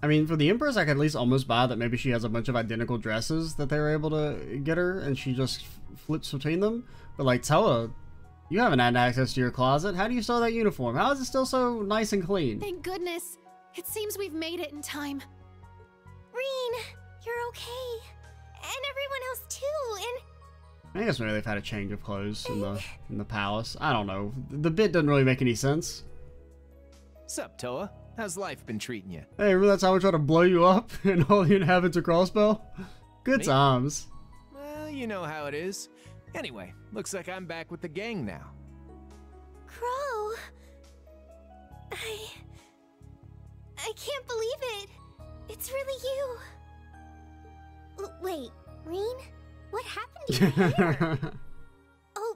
I mean, for the Empress, I could at least almost buy that maybe she has a bunch of identical dresses that they were able to get her, and she just flips between them. But like Toa, you haven't had access to your closet. How do you sew that uniform? How is it still so nice and clean? Thank goodness. It seems we've made it in time. Reen, you're okay. And everyone else too, and... I guess maybe they've had a change of clothes in the palace. I don't know. The bit doesn't really make any sense. Sup, Toa? How's life been treating you? Hey, remember that time we tried to blow you up and all the inhabitants of Crossbell? Good times. Well, you know how it is. Anyway, looks like I'm back with the gang now. Crow... I can't believe it. It's really you. Wait, Reen? What happened to your hair? Oh,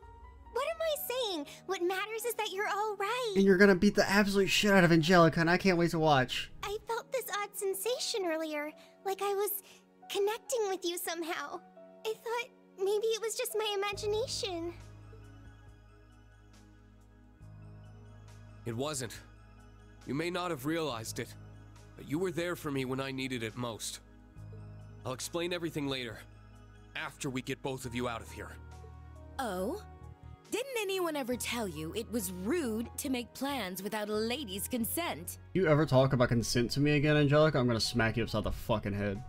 what am I saying? What matters is that you're all right. And you're gonna beat the absolute shit out of Angelica, and I can't wait to watch. I felt this odd sensation earlier, like I was connecting with you somehow. I thought maybe it was just my imagination. It wasn't. You may not have realized it, but you were there for me when I needed it most. I'll explain everything later, after we get both of you out of here. Oh? Didn't anyone ever tell you it was rude to make plans without a lady's consent? You ever talk about consent to me again, Angelica? I'm gonna smack you upside the fucking head.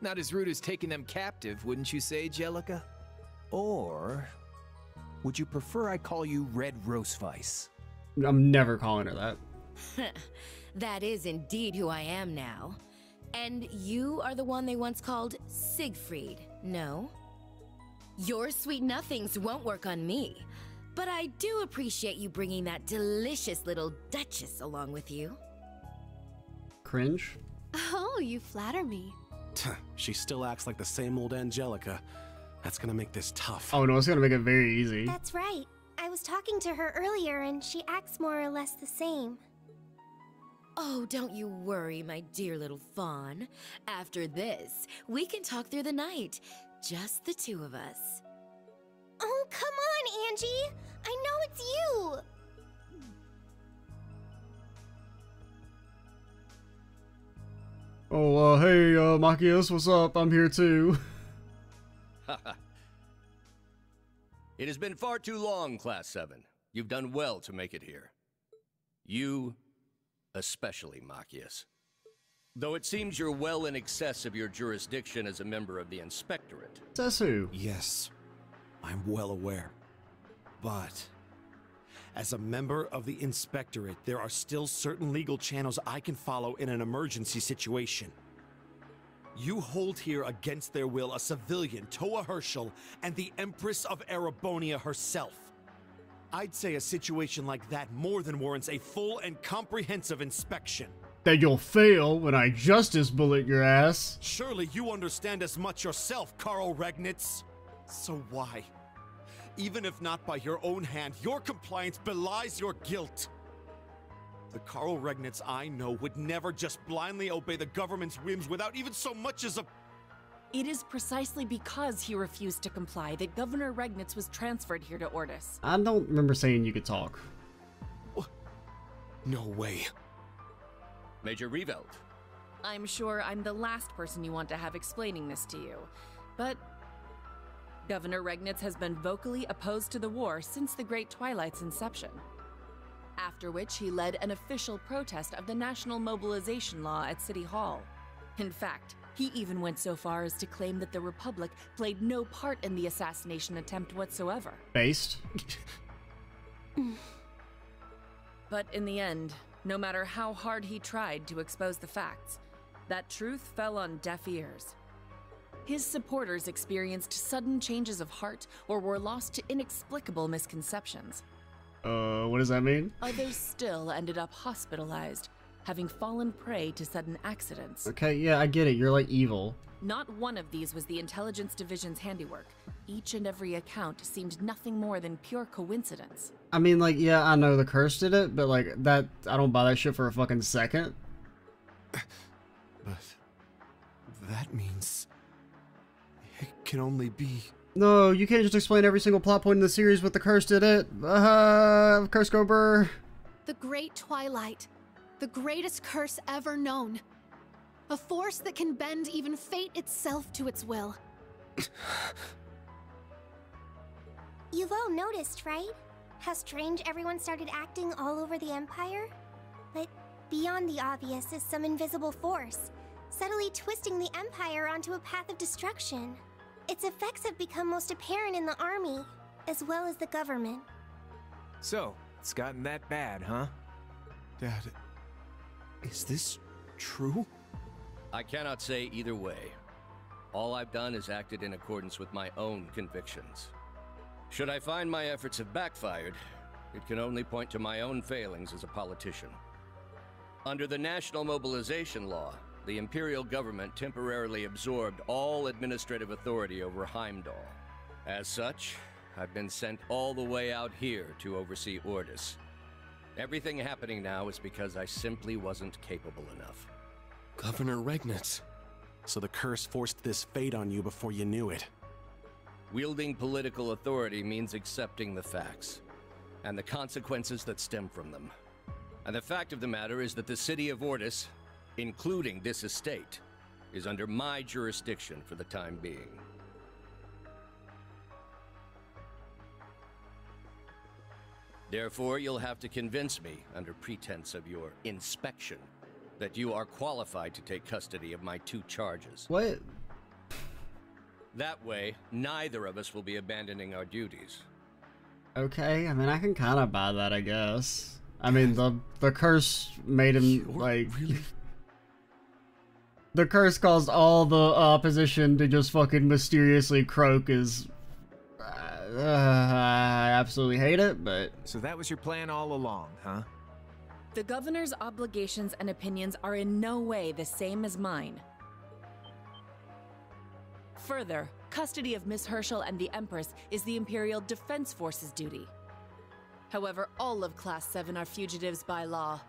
Not as rude as taking them captive, wouldn't you say, Jellica? Or would you prefer I call you Red Rosevice? I'm never calling her that. That is indeed who I am now. And you are the one they once called Siegfried, no? Your sweet nothings won't work on me, but I do appreciate you bringing that delicious little duchess along with you. Cringe? Oh, you flatter me. She still acts like the same old Angelica. That's gonna make this tough. Oh no, it's gonna make it very easy. That's right. I was talking to her earlier and she acts more or less the same. Oh, don't you worry, my dear little fawn. After this, we can talk through the night. Just the two of us. Oh, come on, Angie! I know it's you! Oh, hey, Machias, what's up? I'm here too. It has been far too long, Class 7. You've done well to make it here. You, especially, Machias. Though it seems you're well in excess of your jurisdiction as a member of the Inspectorate. Says who? Yes, I'm well aware. But as a member of the Inspectorate, there are still certain legal channels I can follow in an emergency situation. You hold here against their will a civilian, Toa Herschel, and the Empress of Erebonia herself. I'd say a situation like that more than warrants a full and comprehensive inspection. That you'll fail when I justice bullet your ass. Surely you understand as much yourself, Carl Regnitz. So why? Even if not by your own hand, your compliance belies your guilt. The Carl Regnitz I know would never just blindly obey the government's whims without even so much as a... It is precisely because he refused to comply that Governor Regnitz was transferred here to Ordis. I don't remember saying you could talk. No way. Major Reveld. I'm sure I'm the last person you want to have explaining this to you, but Governor Regnitz has been vocally opposed to the war since the Great Twilight's inception. After which he led an official protest of the National Mobilization Law at City Hall. In fact, he even went so far as to claim that the Republic played no part in the assassination attempt whatsoever. Based? But in the end, no matter how hard he tried to expose the facts, that truth fell on deaf ears. His supporters experienced sudden changes of heart or were lost to inexplicable misconceptions. What does that mean? Others still ended up hospitalized, having fallen prey to sudden accidents. Okay, yeah, I get it. You're like evil. Not one of these was the Intelligence Division's handiwork. Each and every account seemed nothing more than pure coincidence. I mean, like, yeah, I know the curse did it, but like, that, I don't buy that shit for a fucking second. But that means it can only be... No, you can't just explain every single plot point in the series with the curse did it. Curse go brr. The Great Twilight. The greatest curse ever known. A force that can bend even fate itself to its will. You've all noticed, right? How strange everyone started acting all over the Empire? But beyond the obvious is some invisible force, subtly twisting the Empire onto a path of destruction. Its effects have become most apparent in the army, as well as the government. So, it's gotten that bad, huh? Dad, is this true? I cannot say either way. All I've done is acted in accordance with my own convictions. Should I find my efforts have backfired, it can only point to my own failings as a politician. Under the National Mobilization Law, the Imperial government temporarily absorbed all administrative authority over Heimdall. As such, I've been sent all the way out here to oversee Ordis. Everything happening now is because I simply wasn't capable enough. Governor Regnitz. So the curse forced this fate on you before you knew it. Wielding political authority means accepting the facts, and the consequences that stem from them. And the fact of the matter is that the city of Ordis, including this estate, is under my jurisdiction for the time being. Therefore, you'll have to convince me, under pretense of your inspection, that you are qualified to take custody of my 2 charges. What? That way, neither of us will be abandoning our duties. Okay, I mean, I can kind of buy that, I guess. I mean, the curse made him, like... The curse caused all the opposition to just fucking mysteriously croak is... I absolutely hate it, but... So that was your plan all along, huh? The governor's obligations and opinions are in no way the same as mine. Further, custody of Miss Herschel and the Empress is the Imperial Defense Force's duty. However, all of Class 7 are fugitives by law.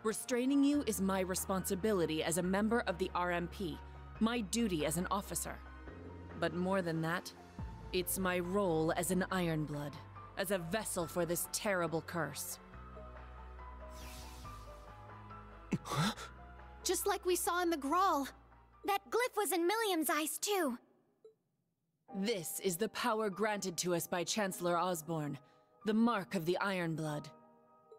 Restraining you is my responsibility as a member of the RMP, my duty as an officer. But more than that, it's my role as an Ironblood, as a vessel for this terrible curse. Just like we saw in the Grawl. That glyph was in Milliam's eyes, too. This is the power granted to us by Chancellor Osborne, the mark of the Ironblood.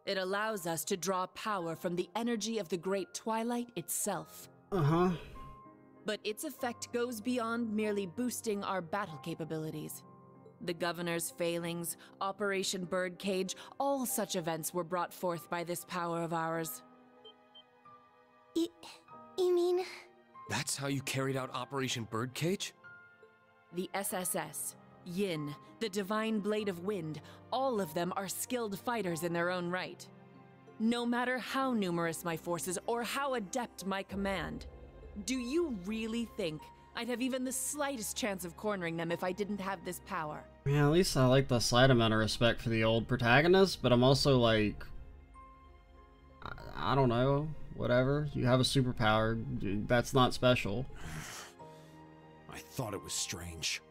It allows us to draw power from the energy of the Great Twilight itself. Uh-huh. But its effect goes beyond merely boosting our battle capabilities. The Governor's failings, Operation Birdcage, all such events were brought forth by this power of ours. You mean... That's how you carried out Operation Birdcage? The SSS, Yin, the Divine Blade of Wind, all of them are skilled fighters in their own right. No matter how numerous my forces or how adept my command, do you really think I'd have even the slightest chance of cornering them if I didn't have this power? Yeah, at least I like the slight amount of respect for the old protagonist, but I'm also like... I don't know, whatever. You have a superpower, that's not special. I thought it was strange.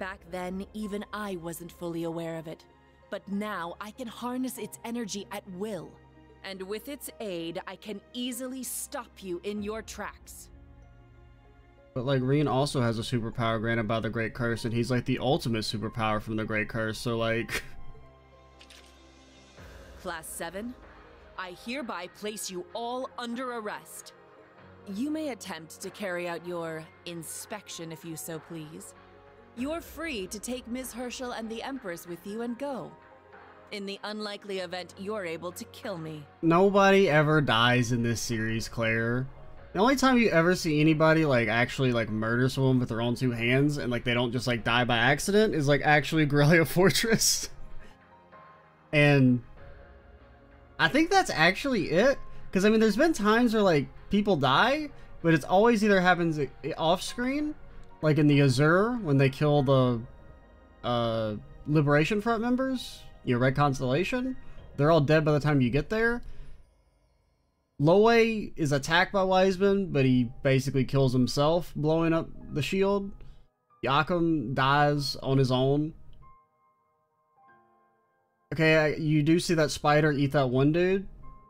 Back then, even I wasn't fully aware of it. But now, I can harness its energy at will. And with its aid, I can easily stop you in your tracks. But like, Reen also has a superpower granted by the Great Curse, and he's like the ultimate superpower from the Great Curse, so like... Class 7, I hereby place you all under arrest. You may attempt to carry out your inspection if you so please. You're free to take Ms. Herschel and the Empress with you and go. In the unlikely event you're able to kill me. Nobody ever dies in this series, Claire. The only time you ever see anybody like actually like murder someone with their own 2 hands and like they don't just like die by accident is like actually Guerrilla Fortress. And I think that's actually it. Because I mean there's been times where like people die, but it's always either happens off screen, like in the Azure when they kill the Liberation Front members, your Red Constellation. They're all dead by the time you get there. Lowe is attacked by Wiseman, but he basically kills himself, blowing up the shield. Yakum dies on his own. Okay, you do see that spider eat that one dude,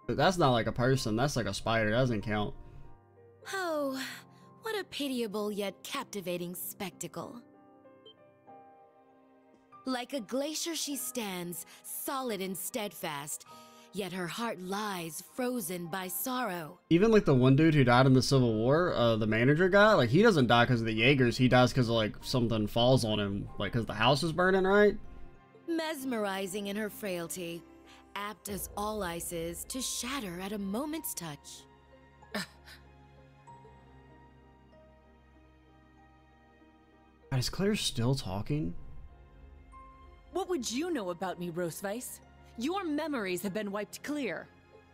but that's not like a person, that's like a spider, that doesn't count. Oh, what a pitiable yet captivating spectacle. Like a glacier she stands, solid and steadfast, yet her heart lies frozen by sorrow. Even like the one dude who died in the Civil War, the manager guy, like he doesn't die because of the Jaegers, he dies because like something falls on him, like because the house is burning, right? Mesmerizing in her frailty, apt as all ice is to shatter at a moment's touch. Is Claire still talking? What would you know about me, Roseweiss? Your memories have been wiped clear.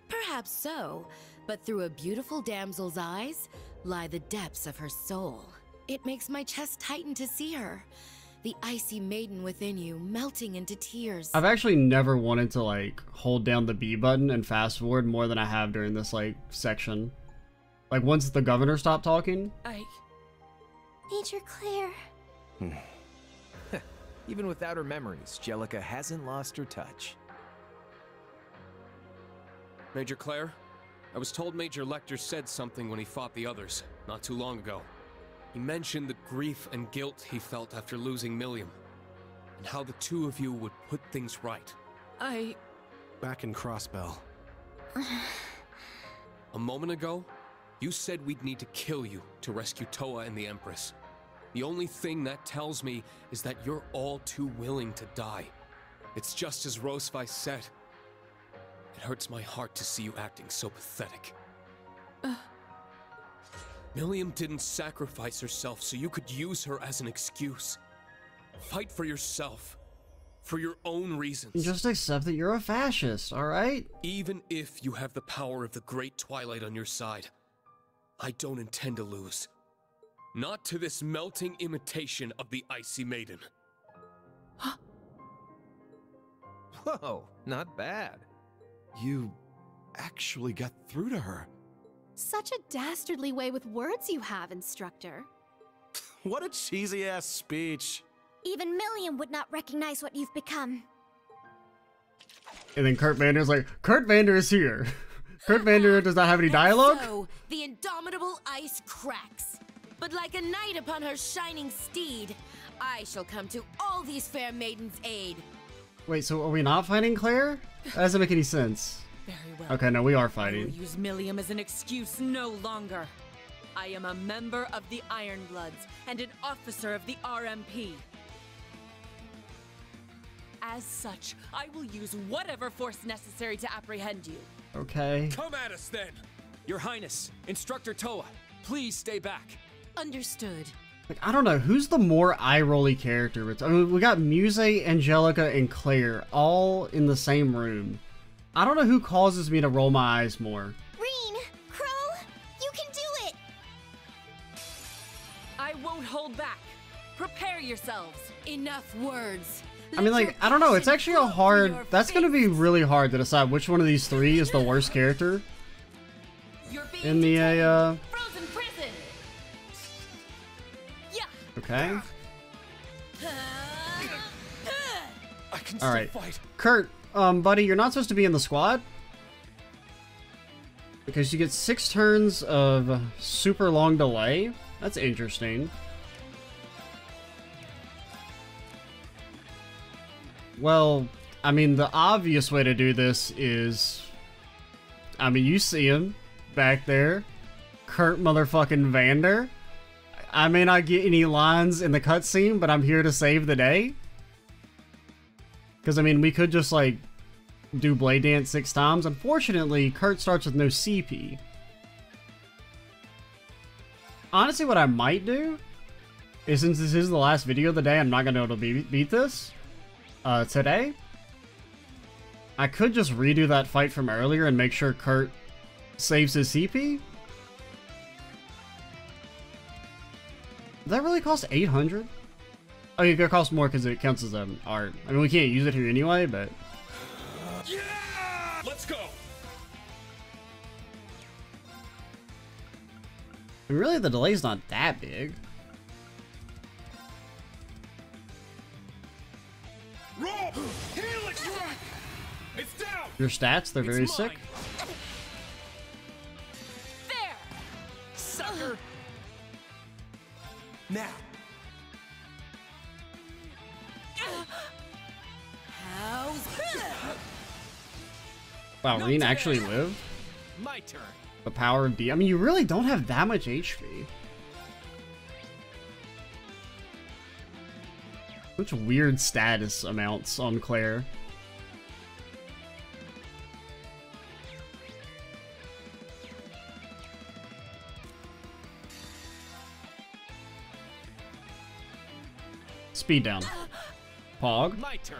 Perhaps so, but through a beautiful damsel's eyes lie the depths of her soul. It makes my chest tighten to see her, the icy maiden within you melting into tears. I've actually never wanted to like hold down the B button and fast forward more than I have during this like section. Like once the governor stopped talking. Major Claire. Even without her memories, Jellica hasn't lost her touch. Major Claire, I was told Major Lecter said something when he fought the others, not too long ago. He mentioned the grief and guilt he felt after losing Milliam, and how the 2 of you would put things right. back in Crossbell. A moment ago, you said we'd need to kill you to rescue Toa and the Empress. The only thing that tells me is that you're all too willing to die. It's just as Rosefai said. It hurts my heart to see you acting so pathetic. Milliam didn't sacrifice herself so you could use her as an excuse. Fight for yourself. For your own reasons. Just accept that you're a fascist, alright? Even if you have the power of the Great Twilight on your side, I don't intend to lose. Not to this melting imitation of the Icy Maiden. Whoa, not bad. You actually got through to her. Such a dastardly way with words you have, Instructor. What a cheesy-ass speech. Even Milliam would not recognize what you've become. And then Kurt Vander's like, Kurt Vander is here. Kurt Vander does not have any dialogue? So, the indomitable ice cracks. But like a knight upon her shining steed, I shall come to all these fair maidens' aid. Wait, so are we not fighting Claire? That doesn't make any sense. Very well. Okay, no, we are I will fighting. use Milliam as an excuse no longer. I am a member of the Ironbloods and an officer of the RMP. As such, I will use whatever force necessary to apprehend you. Okay. Come at us then! Your Highness, Instructor Toa, please stay back. Understood. Like, I don't know, who's the more eye-rolly character? I mean, we got Muse, Angelica, and Claire all in the same room. I don't know who causes me to roll my eyes more. Reen, Crow, you can do it! I won't hold back. Prepare yourselves. Enough words. I mean, like, I don't know, it's actually a hard... That's gonna be really hard to decide which one of these three is the worst character. In the, Frozen prison. Yeah. Okay. I can Alright. still fight. Kurt, buddy, you're not supposed to be in the squad. Because you get 6 turns of super long delay. That's interesting. Well, I mean, the obvious way to do this is... I mean, you see him back there. Kurt motherfucking Vander. I may not get any lines in the cutscene, but I'm here to save the day. Because, I mean, we could just, like, do Blade Dance 6 times. Unfortunately, Kurt starts with no CP. Honestly, what I might do is, since this is the last video of the day, I'm not going to be able to beat this today. I could just redo that fight from earlier and make sure Kurt saves his CP. Does that really cost 800? Oh, it could cost more because it counts as an art. I mean, we can't use it here anyway, but... Yeah! Let's go! I mean, really, the delay's not that big. Roll! Helix rock! It's down! Your stats, they're very sick. There! Sucker! Now! Wow, Reen actually lived? My turn. The power of D. I mean, you really don't have that much HP. Such weird status amounts on Claire. Speed down. Pog. My turn.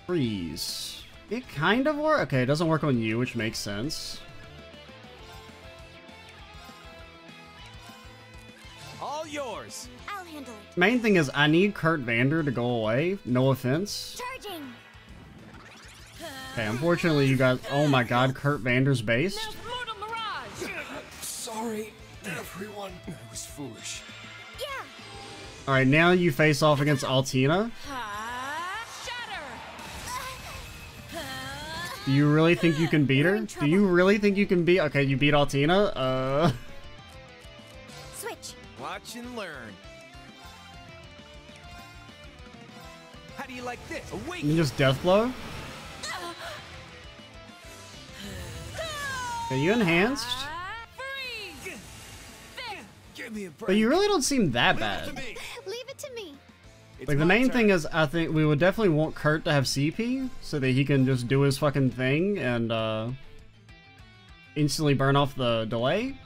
Freeze. It kind of works. Okay, it doesn't work on you, which makes sense. All yours. I'll handle it. Main thing is, I need Kurt Vander to go away. No offense. Charging. Okay, unfortunately, you guys. Oh my god, Kurt Vander's based. Sorry, everyone. I was foolish. Yeah. Alright, now you face off against Altina. Do you really think you can beat her? Do you really think you can beat... Okay, you beat Altina? Switch. Watch and learn. How do you like this? Awake. You just death blow? Are you enhanced? Give me a break. But you really don't seem that bad. Leave it to me. Like, the main thing is, I think we would definitely want Kurt to have CP, so that he can just do his fucking thing and, instantly burn off the delay.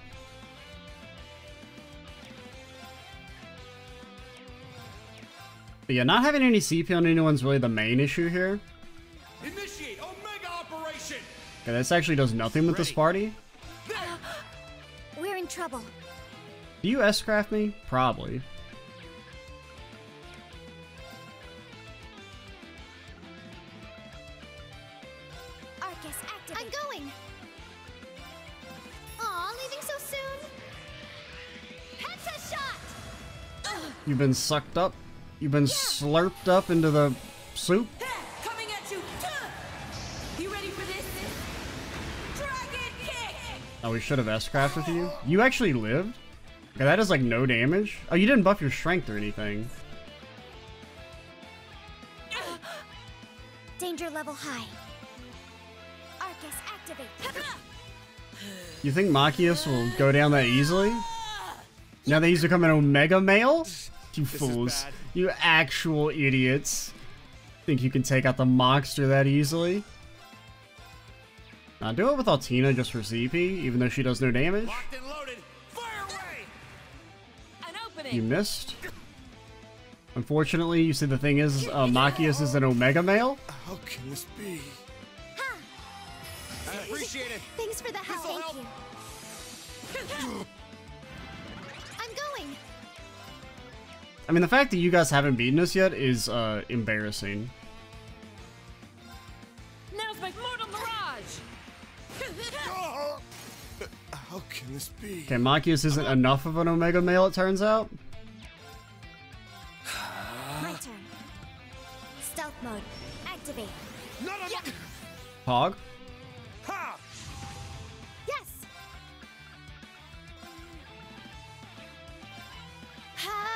But yeah, not having any CP on anyone's really the main issue here. Initiate Omega Operation. Okay, this actually does nothing with this party. We're in trouble. Do you S-craft me? Probably. Arcus, activate. I'm going. Aw, leaving so soon. Headset shot. You've been sucked up. You've been slurped up into the soup. Coming at you. You ready for this? Dragon kick. Oh, we should have S-craft with you. You actually lived? Okay, that does like no damage. Oh, you didn't buff your strength or anything. Danger level high. Arcus, activate. You think Machias will go down that easily? Now that he's become an Omega male? You fools. You actual idiots. Think you can take out the Moxter that easily? Do it with Altina just for CP, even though she does no damage. Locked and loaded. Fire away. An opening. You missed. Unfortunately, you see the thing is, Machias is an Omega male. How can this be? I appreciate it. Thanks for the help. Thank you. I'm going. I mean, the fact that you guys haven't beaten us yet is embarrassing. Now's my mortal mirage. How can this be? Okay, Machias isn't enough of an Omega male, it turns out. My turn. Stealth mode. Activate. No. Hog. Ha! Yes. Ha!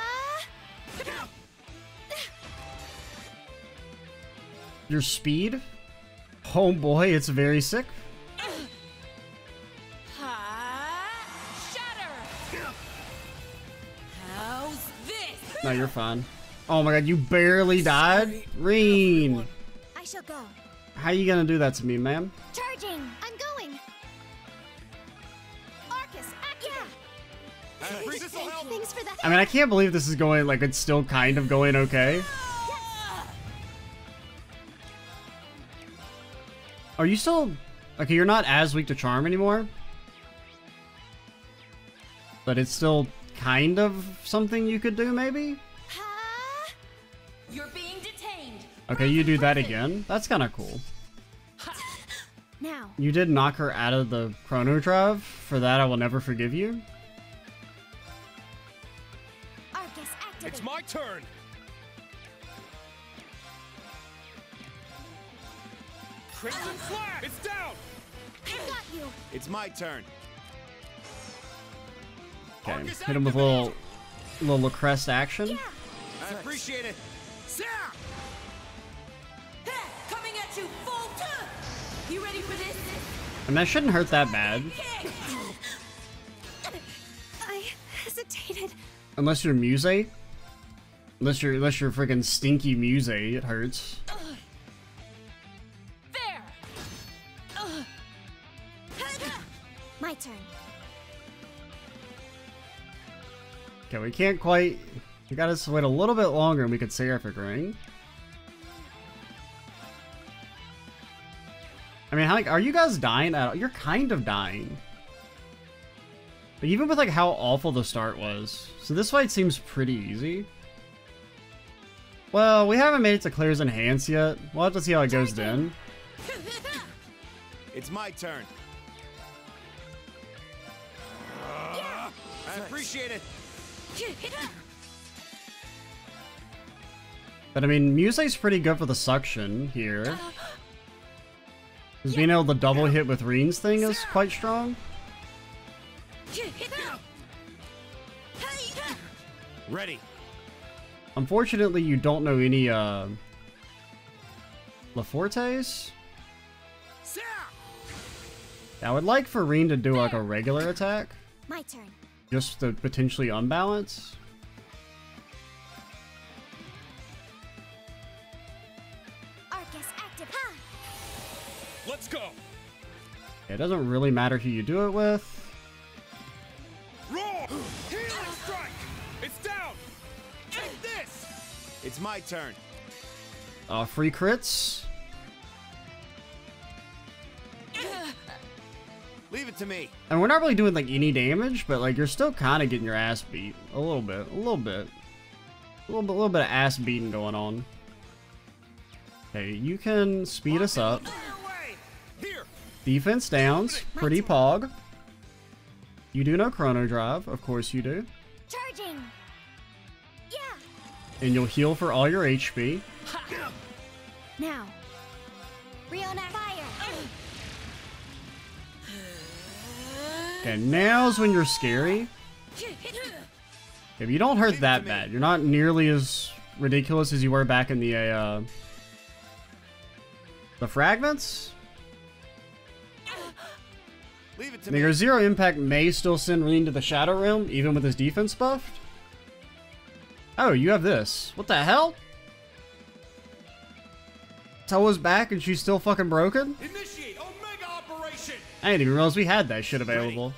Your speed? Oh boy, it's very sick. Shatter. How's this? No, you're fine. Oh my god, you barely died? Reen! I shall go. How you gonna do that to me, ma'am? Charging. I'm going. Arcus, activate. Thanks for that. I mean, I can't believe this is going, like, it's still kind of going okay. Are you still... Okay, you're not as weak to charm anymore. But it's still kind of something you could do, maybe? You're being detained. Okay, you do that again? That's kind of cool. Now. You did knock her out of the chrono drive. For that, I will never forgive you. Arcus, activate. It's my turn. Crimson Flash! It's down! I got you. It's my turn. Okay, hit him with a little Lacrest action. I appreciate it. Coming at you full. You ready for this? And that shouldn't hurt that bad. I hesitated. Unless you're Muse. Unless you're freaking stinky Muse, it hurts. There. My turn. Okay, we can't quite... We gotta wait a little bit longer and we could Seraphic Ring. I mean, how, are you guys dying at all? You're kind of dying. But even with like how awful the start was. So this fight seems pretty easy. Well, we haven't made it to Claire's Enhance yet. We'll have to see how it goes then. It's my turn. I appreciate it. But I mean, Muse's pretty good for the suction here. Because being able to double hit with Reen's thing is quite strong. Ready. Unfortunately, you don't know any LaForte's? I would like for Reen to do like a regular attack. My turn. Just to potentially unbalance. Arcus active. Let's go. It doesn't really matter who you do it with. Roar! Healing strike! It's down! Take this! It's my turn. Free crits. Leave it to me. And we're not really doing like any damage, but like you're still kind of getting your ass beat a little bit, a little bit of ass beating going on. Okay, you can speed us up. Defense downs, pretty pog. You do know Chrono Drive, of course you do. Charging. Yeah. And you'll heal for all your HP. Now. Riona fire. Okay, now's when you're scary. If you don't hurt that bad, you're not nearly as ridiculous as you were back in the fragments. Leave it to me. Your zero impact may still send Reen to the Shadow Realm, even with his defense buffed. Oh, you have this. What the hell? Toa's back and she's still fucking broken? Initiate Omega Operation! I didn't even realize we had that shit available.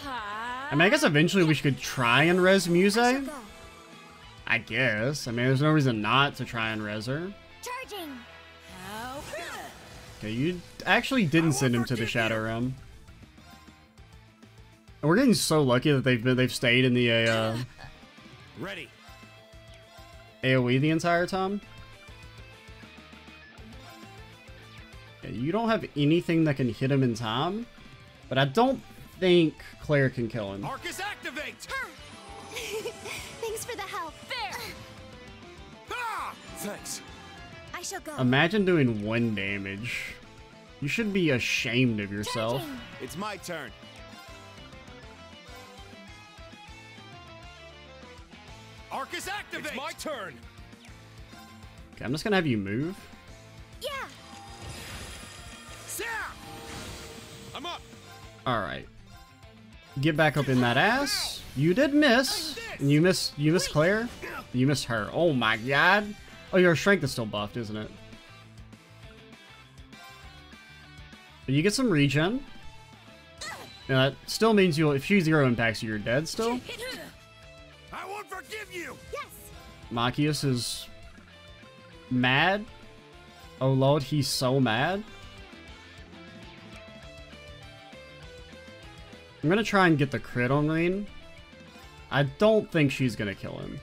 I mean, I guess eventually we should try and res Muse. I guess. I mean, there's no reason not to try and res her. Charging. Okay, you actually didn't send him to the Shadow Realm. And we're getting so lucky that they've stayed in the Ready. AoE the entire time. Okay, you don't have anything that can hit him in time, but I don't think Claire can kill him. Arcus activate! Thanks for the help. There. Thanks. I shall go. Imagine doing 1 damage. You should be ashamed of yourself. Charging. It's my turn. Arcus activate! It's my turn. Okay, I'm just gonna have you move. Yeah. I'm up. Alright. Get back up in that ass. You did miss. And you missed Claire? You missed her. Oh my god. Oh, your strength is still buffed, isn't it? But you get some regen. Now, that still means if she zero impacts you, you're dead still. I won't forgive you. Yes. Machias is mad. Oh lord, he's so mad. I'm gonna try and get the crit on Reen. I don't think she's gonna kill him.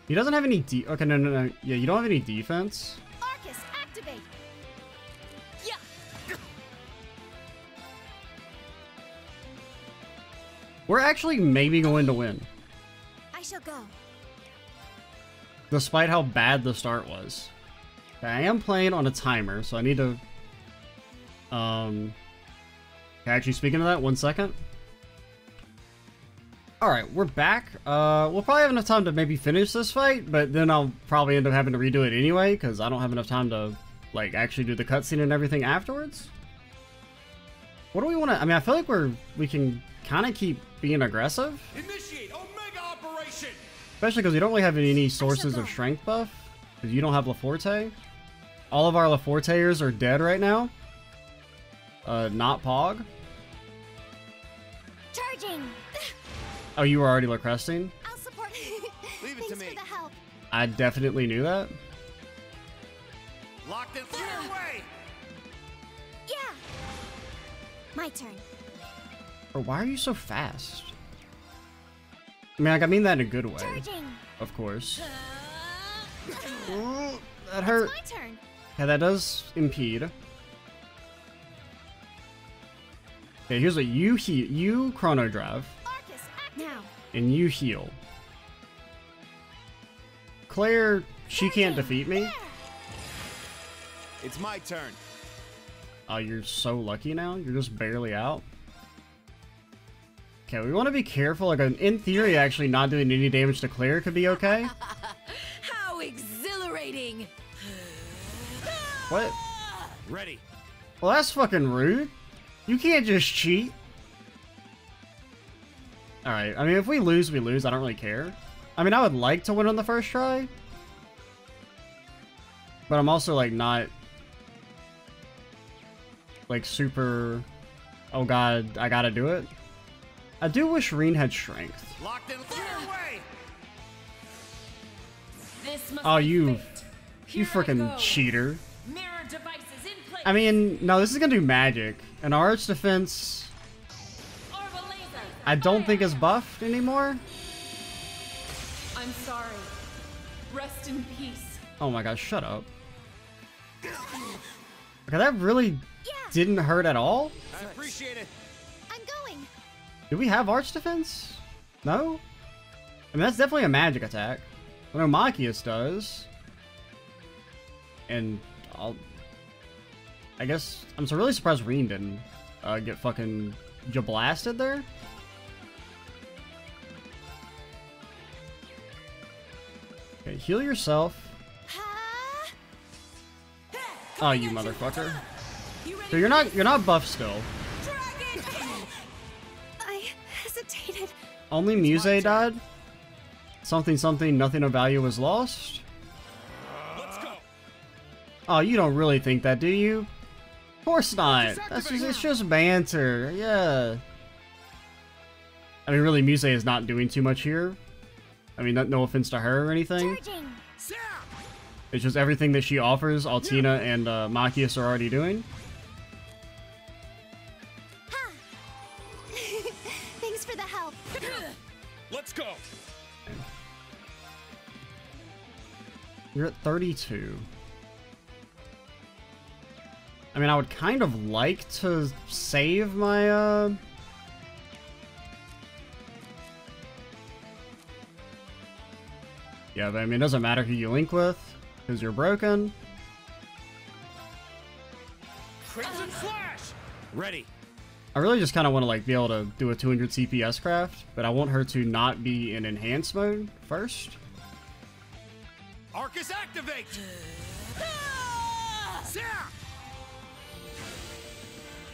He doesn't have any okay, no. Yeah, you don't have any defense. Arcus activate. Yeah. We're actually maybe going to win. I shall go. Despite how bad the start was. Okay, I am playing on a timer, so I need to... Actually, speaking of that, 1 second. Alright, we're back. We'll probably have enough time to maybe finish this fight, but then I'll probably end up having to redo it anyway, because I don't have enough time to, like, actually do the cutscene and everything afterwards. What do we want to... I mean, I feel like we can kind of keep being aggressive. Initiate Omega Operation! Especially because we don't really have any sources of strength buff. Because you don't have LaForte. All of our LaForteers are dead right now. Not Pog. Charging. Oh, you were already Lacresting? I'll support. Leave it to me. Thanks for the help. I definitely knew that. Locked in. Clear away. Yeah. My turn. Or why are you so fast? I mean, like, I mean that in a good way. Charging. Of course. Ooh, that hurt. It's my turn. Yeah, that does impede. Okay, here's what you heal. You Chrono Drive. Arcus, now. And you heal. Claire, she can't defeat me. It's my turn. Oh, you're so lucky now? You're just barely out? Okay, we want to be careful. Like, in theory, actually not doing any damage to Claire could be okay. How exhilarating! What? Ready. Well, that's fucking rude. You can't just cheat. Alright, I mean, if we lose, we lose. I don't really care. I mean, I would like to win on the first try. But I'm also, like, not... like, super... oh god, I gotta do it. I do wish Reen had strength. Locked in. Clear away. Oh, you freaking cheater. I mean, no, this is gonna do magic. And our arch defense, I don't think is buffed anymore. I'm sorry. Rest in peace. Oh my gosh, shut up. Okay, that really didn't hurt at all. I appreciate it. I'm going. Do we have arch defense? No? I mean, that's definitely a magic attack. I know Machias does. And I guess I'm so really surprised Reen didn't get fucking blasted there. Okay, heal yourself. Oh, you motherfucker. So you're not buff still. I hesitated. Only Muse died? Something something, nothing of value was lost? Let's go. Oh, you don't really think that, do you? Of course not. It's just banter. Yeah. I mean, really, Muse is not doing too much here. I mean, no offense to her or anything. It's just everything that she offers, Altina and Machias are already doing. Thanks for the help. Let's go. You're at 32. I mean, I would kind of like to save my, yeah, but I mean, it doesn't matter who you link with, because you're broken. Crimson Flash. Ready. I really just kind of want to, like, be able to do a 200 CPS craft, but I want her to not be in enhanced mode first. Arcus activate.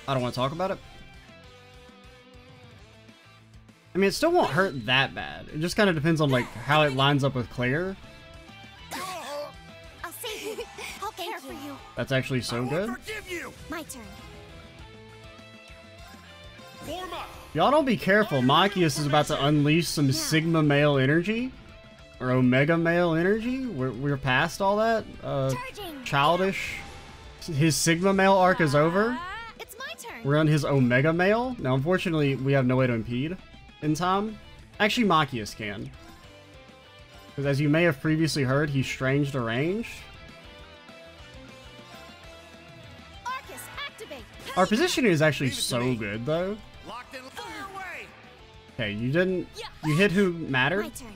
I don't want to talk about it. I mean, it still won't hurt that bad. It just kind of depends on, like, how it lines up with Claire. I'll save you. I'll care for you. That's actually so good. Forgive you. My turn. Form up. Y'all don't be careful. Machias is about to unleash some Sigma male energy. Or Omega male energy. We're past all that. Childish. His Sigma male arc is over. It's my turn. We're on his Omega male. Now, unfortunately, we have no way to impede in time. Actually, Machias can. Because as you may have previously heard, he's strange deranged. Arcus, activate. Our positioning is actually so good, though. Locked in. Clear away. Okay, you didn't... You hit who mattered? My turn.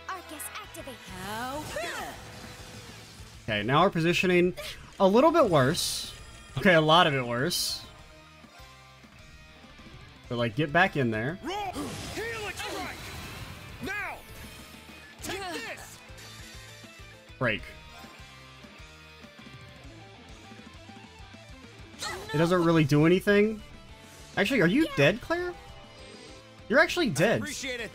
Arcus, activate. How? Okay, now our positioning a little bit worse. Okay, a lot of it worse. But, like, get back in there. Roll. Healing strike. Now. Take this. Break. It doesn't really do anything. Actually, are you dead, Claire? You're actually dead. Appreciate it.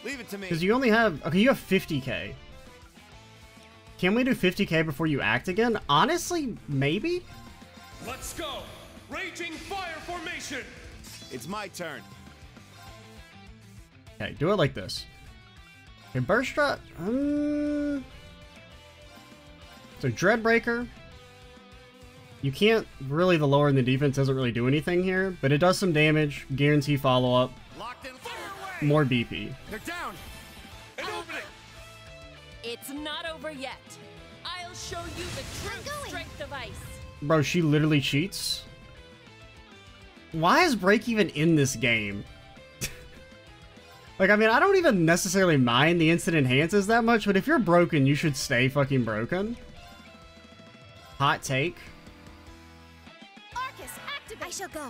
Leave it to me. Because you only have... Okay, you have 50k. Can we do 50k before you act again? Honestly, maybe? Let's go. Raging fire formation. It's my turn. Okay, do it like this. Okay, burst drop. So Dreadbreaker. You can't really, the lower in the defense doesn't really do anything here, but it does some damage, guarantee follow-up, more BP. They're down. An opening. It's not over yet. I'll show you the true strength of ice. Bro, she literally cheats. Why is break even in this game? Like, I mean, I don't even necessarily mind the instant enhances that much, but if you're broken, you should stay fucking broken. Hot take. Arcus, activate! I shall go.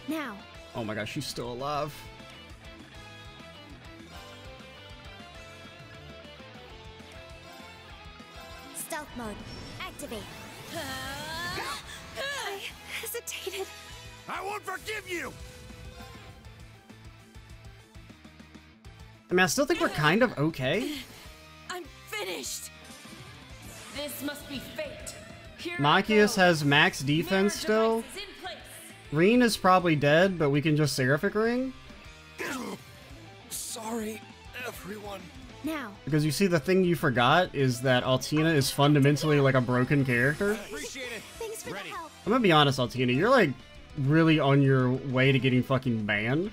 Now. Oh my gosh, she's still alive. Stealth mode, activate. I hesitated. I won't forgive you! I mean, I still think we're kind of okay. I'm finished. This must be fate. Machias has max defense still. Reen is probably dead, but we can just Seraphic Ring. Sorry, everyone. Now. Because you see, the thing you forgot is that Altina is fundamentally like a broken character. Appreciate it. Thanks for the help. I'm gonna be honest, Altina, you're like really on your way to getting fucking banned.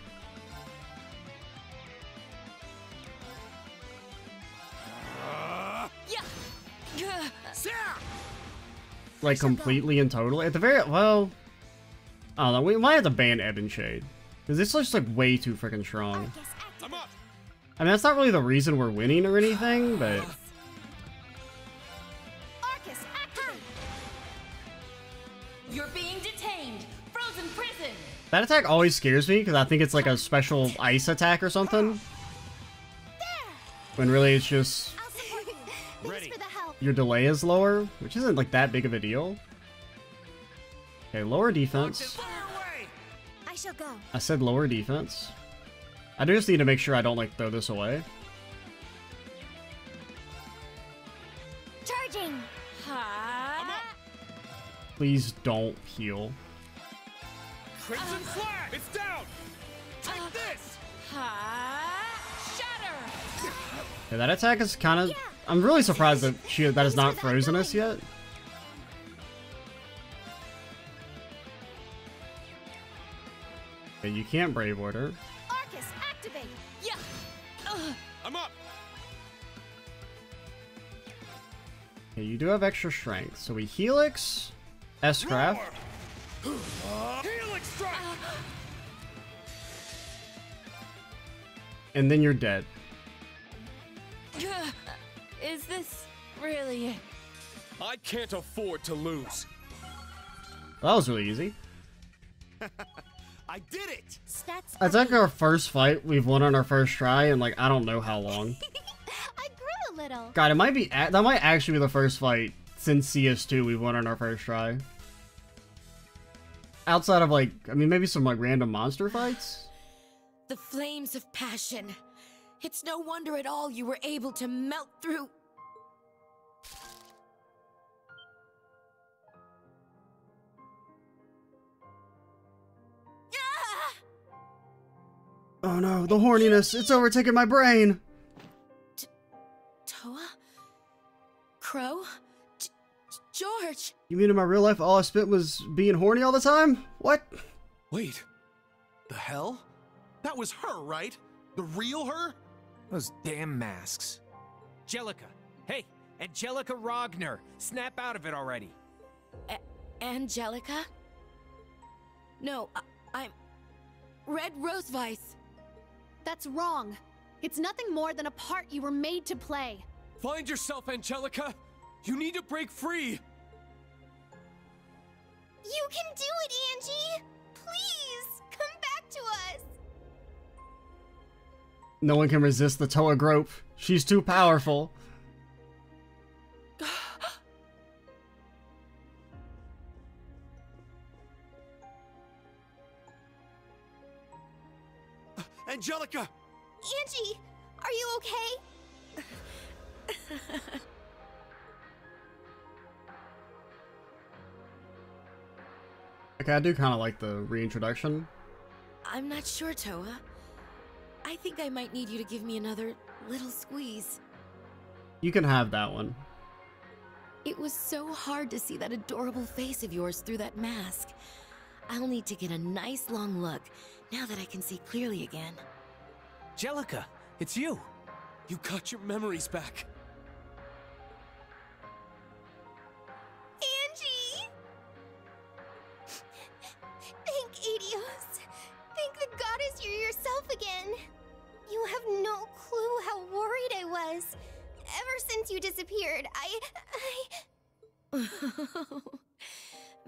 Like completely and totally. At the very well, I don't know. We might have to ban Ebon Shade because it's just like way too freaking strong. I mean, that's not really the reason we're winning or anything, but Arcus, activate. You're being detained. Frozen prison. that attack always scares me because I think it's like a special ice attack or something. When really it's just Ready. your delay is lower, which isn't like that big of a deal. Okay, lower defense. I shall go. I said lower defense. I do just need to make sure I don't like throw this away. Charging. Please don't heal. Crimson Flag! It's down! Take this! Shatter. Okay, that attack is kind of... I'm really surprised that that is not frozen us yet. Okay, you can't Brave Order. Arcus, activate. Yeah. I'm up! Okay, you do have extra strength, so we Helix, S-Craft. Helix strike! And then you're dead. Is this really it? I can't afford to lose. That was really easy. I did it! Stats. It's like our first fight we've won on our first try in like I don't know how long. I grew a little. God, it might be that might actually be the first fight since CS2 we've won on our first try. Outside of like, I mean, maybe some like random monster fights. The flames of passion. It's no wonder at all you were able to melt through. Oh no, the horniness, it's overtaking my brain. Toa? Crow? George? You mean in my real life all I spent was being horny all the time? What? Wait. The hell? That was her, right? The real her? Those damn masks. Angelica. Hey, Angelica Rogner. Snap out of it already. Angelica? No, I'm... Red Roseweiss. That's wrong. It's nothing more than a part you were made to play. Find yourself, Angelica! You need to break free! You can do it, Angie! Please, come back to us! No one can resist the Toa Grope. She's too powerful. Angelica! Angie, are you okay? Okay, I do kind of like the reintroduction. I'm not sure, Toa. I think I might need you to give me another little squeeze. You can have that one. It was so hard to see that adorable face of yours through that mask. I'll need to get a nice long look now that I can see clearly again. Angelica, it's you. You got your memories back. scared.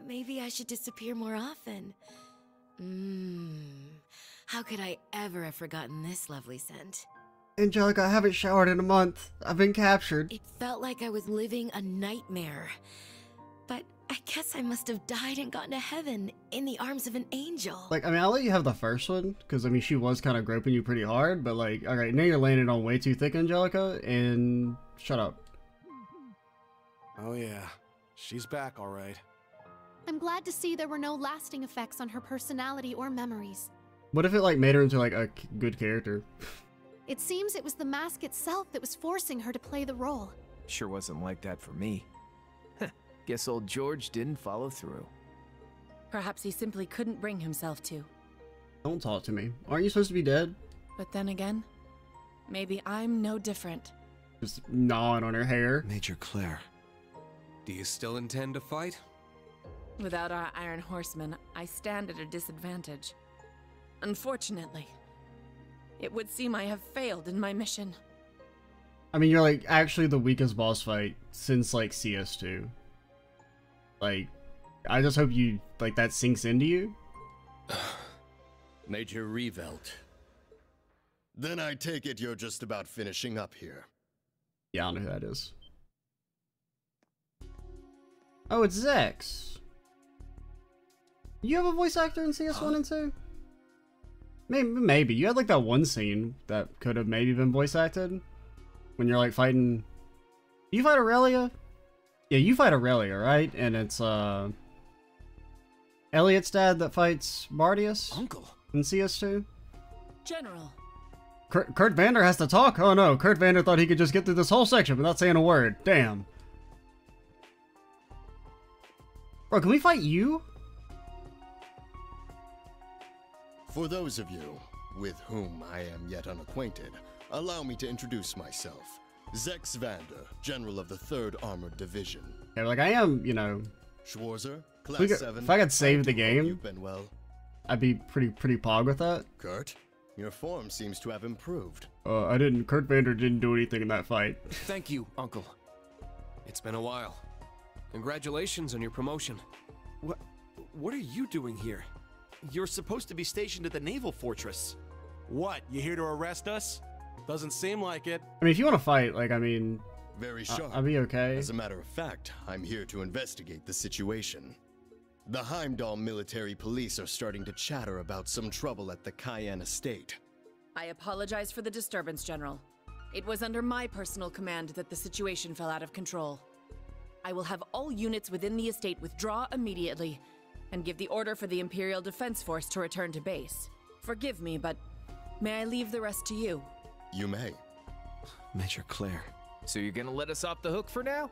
Maybe I should disappear more often. How could I ever have forgotten this lovely scent? Angelica, I haven't showered in a month. I've been captured. It felt like I was living a nightmare. But I guess I must have died and gone to heaven in the arms of an angel. Like, I mean, I'll let you have the first one, because, I mean, she was kind of groping you pretty hard, but, like, alright, now you're laying it on way too thick, Angelica, and shut up. Oh yeah, she's back all right. I'm glad to see there were no lasting effects on her personality or memories. What if it, like, made her into, like, a good character? It seems it was the mask itself that was forcing her to play the role. Sure wasn't like that for me. Guess old George didn't follow through. Perhaps he simply couldn't bring himself to. Don't talk to me. Aren't you supposed to be dead? But then again, maybe I'm no different. Just gnawing on her hair. Major Claire. Do you still intend to fight? Without our Iron Horsemen, I stand at a disadvantage. Unfortunately, it would seem I have failed in my mission. I mean, you're, like, actually the weakest boss fight since, like, CS2. Like, I just hope you, like, that sinks into you. Major Revelt. Then I take it you're just about finishing up here. Yeah, I don't know who that is. Oh, it's Zex. You have a voice actor in CS1 and 2? Maybe. You had, like, that one scene that could have maybe been voice acted. When you're, like, fighting... You fight Aurelia? Yeah, you fight Aurelia, right? And it's, Elliot's dad that fights Bardius? Uncle? In CS2? General. Kurt Vander has to talk? Oh no, Kurt Vander thought he could just get through this whole section without saying a word. Damn. Bro, can we fight you? For those of you with whom I am yet unacquainted, allow me to introduce myself. Zex Vander, General of the 3rd Armored Division. Yeah, like, I am, you know... Schwarzer, Class 7. If I could save the game, you've been well. I'd be pretty pog with that. Kurt, your form seems to have improved. Kurt Vander didn't do anything in that fight. Thank you, Uncle. It's been a while. Congratulations on your promotion. What are you doing here? You're supposed to be stationed at the naval fortress. What, you here to arrest us? Doesn't seem like it. I mean, if you want to fight, like, I mean... Very sharp. I'll be okay. As a matter of fact, I'm here to investigate the situation. The Heimdall military police are starting to chatter about some trouble at the Cayenne estate. I apologize for the disturbance, General. It was under my personal command that the situation fell out of control. I will have all units within the estate withdraw immediately and give the order for the Imperial Defense Force to return to base. Forgive me, but may I leave the rest to you? You may. Major Claire. So you're gonna let us off the hook for now?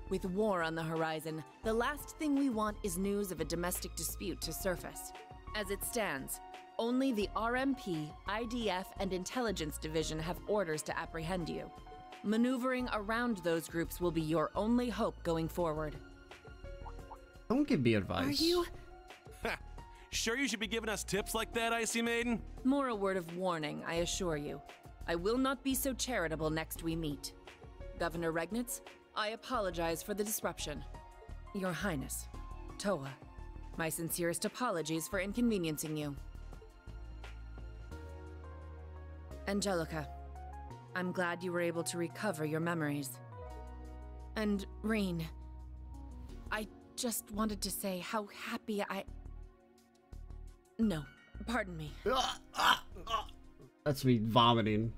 With war on the horizon, the last thing we want is news of a domestic dispute to surface. As it stands, only the RMP, IDF, and Intelligence Division have orders to apprehend you. Maneuvering around those groups will be your only hope going forward. Don't give me advice. Are you? Sure you should be giving us tips like that, Icy Maiden? More a word of warning, I assure you. I will not be so charitable next we meet. Governor Regnitz, I apologize for the disruption. Your Highness, Toa, my sincerest apologies for inconveniencing you. Angelica, I'm glad you were able to recover your memories. And Reen, I just wanted to say how happy No, pardon me. That's me vomiting.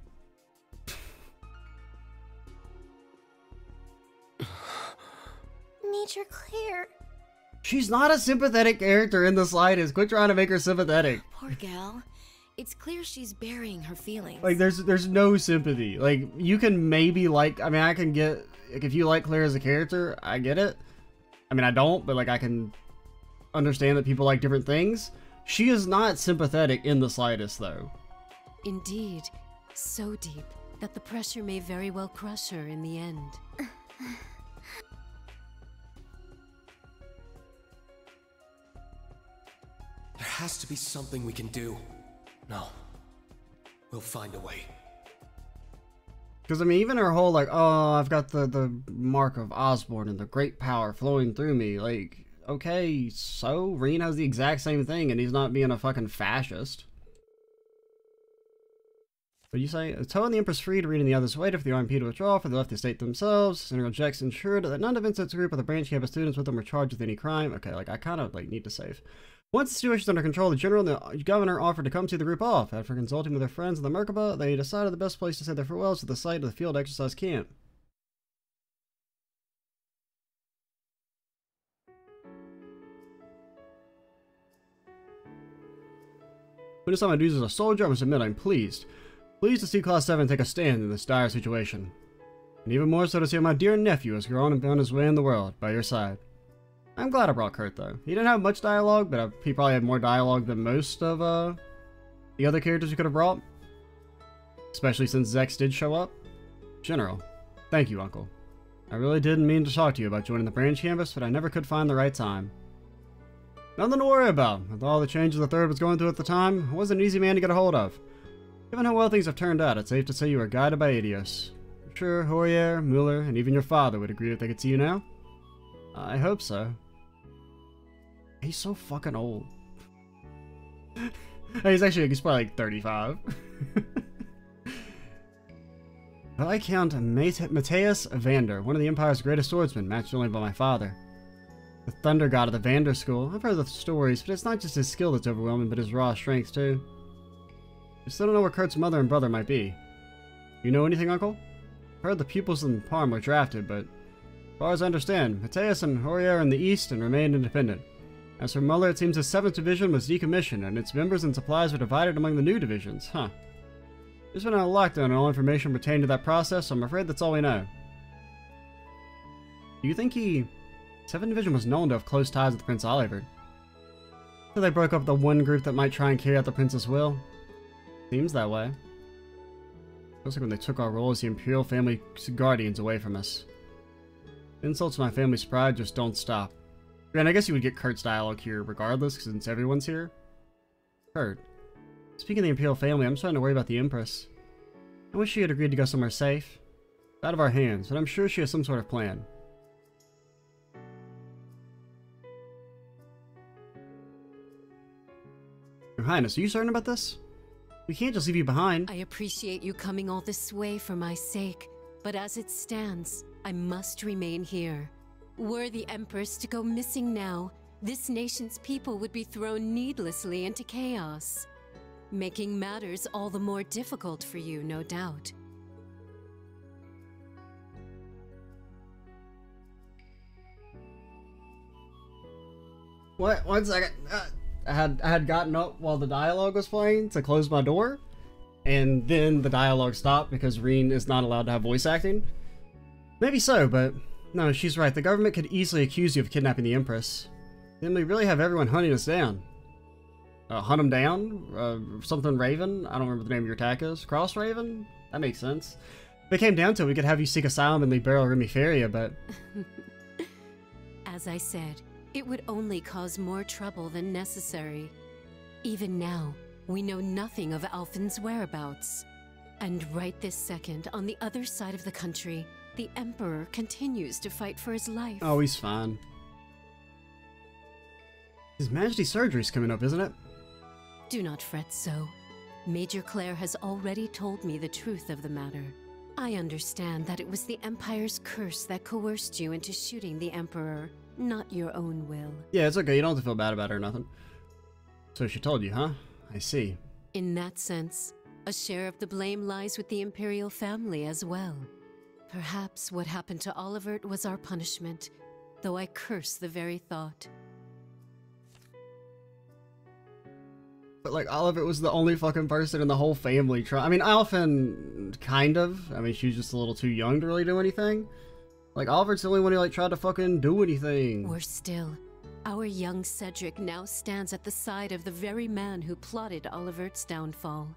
Major Claire. She's not a sympathetic character in the slightest. Quit trying to make her sympathetic. Poor gal. It's clear she's burying her feelings. Like, there's no sympathy. Like, you can maybe like, I mean, I can get, like, if you like Claire as a character, I get it. I mean, I don't, but, like, I can understand that people like different things. She is not sympathetic in the slightest, though. Indeed. So deep that the pressure may very well crush her in the end. There has to be something we can do. No. We'll find a way. Because, I mean, even her whole, like, oh, I've got the mark of Osborne and the great power flowing through me. Like, okay, so Rean has the exact same thing and he's not being a fucking fascist. What do you say? Toa and the Empress freed Rean and the others waited for the RMP to withdraw, for they left the state themselves. Senator Jex ensured that none of Vincent's group or the branch campus students with them were charged with any crime. Okay, like, I kind of, like, need to save. Once the situation was under control, the general and the governor offered to come see the group off. After consulting with their friends in the Merkaba, they decided the best place to say their farewells was the site of the field exercise camp. When it's on my duties as a soldier, I must admit I'm pleased. Pleased to see Class 7 take a stand in this dire situation. And even more so to see how my dear nephew has grown and found his way in the world, by your side. I'm glad I brought Kurt, though. He didn't have much dialogue, but he probably had more dialogue than most of the other characters you could have brought. Especially since Zex did show up. General, thank you, Uncle. I really didn't mean to talk to you about joining the branch campus, but I never could find the right time. Nothing to worry about. With all the changes the Third was going through at the time, I wasn't an easy man to get a hold of. Given how well things have turned out, it's safe to say you were guided by Adios. I'm sure Hoyer, Mueller, and even your father would agree if they could see you now. I hope so. He's so fucking old. He's probably like 35. Viscount Matthias Vander, one of the Empire's greatest swordsmen, matched only by my father. The thunder god of the Vander school. I've heard the stories, but it's not just his skill that's overwhelming, but his raw strength too. I still don't know where Kurt's mother and brother might be. You know anything, Uncle? I've heard the pupils in Parm were drafted, but as far as I understand, Matthias and Hoyer are in the east and remained independent. As for Muller, it seems his 7th division was decommissioned, and its members and supplies were divided among the new divisions. Huh. There's been a lockdown on all information pertaining to that process, so I'm afraid that's all we know. Do you think 7th Division was known to have close ties with Prince Oliver? So they broke up the one group that might try and carry out the Prince's will? Seems that way. Feels like when they took our role as the Imperial family guardians away from us. Insults to my family's pride just don't stop. And I guess you would get Kurt's dialogue here regardless, since everyone's here. Kurt. Speaking of the Imperial family, I'm starting to worry about the Empress. I wish she had agreed to go somewhere safe. It's out of our hands, but I'm sure she has some sort of plan. Your Highness, are you certain about this? We can't just leave you behind. I appreciate you coming all this way for my sake, but as it stands, I must remain here. Were the Empress to go missing now, this nation's people would be thrown needlessly into chaos, making matters all the more difficult for you, no doubt. What? 1 second. I had gotten up while the dialogue was playing to close my door, and then the dialogue stopped because Rean is not allowed to have voice acting. Maybe so, but no, she's right. The government could easily accuse you of kidnapping the Empress. Then we really have everyone hunting us down. Hunt them down? Something Raven? I don't remember the name of your attack is. Cross Raven? That makes sense. If it came down to it, we could have you seek asylum in the Barrel Remiferia, but... As I said, it would only cause more trouble than necessary. Even now, we know nothing of Alphen's whereabouts. And right this second, on the other side of the country, the Emperor continues to fight for his life. Oh, he's fine. His Majesty's surgery's coming up, isn't it? Do not fret so. Major Claire has already told me the truth of the matter. I understand that it was the Empire's curse that coerced you into shooting the Emperor, not your own will. Yeah, it's okay. You don't have to feel bad about it or nothing. So she told you, huh? I see. In that sense, a share of the blame lies with the Imperial family as well. Perhaps what happened to Olivert was our punishment, though I curse the very thought. But, like, Oliver was the only fucking person in the whole family I mean, Alphen, kind of. I mean, she was just a little too young to really do anything. Like, Oliver's the only one who, like, tried to fucking do anything. Worse still, our young Cedric now stands at the side of the very man who plotted Olivert's downfall.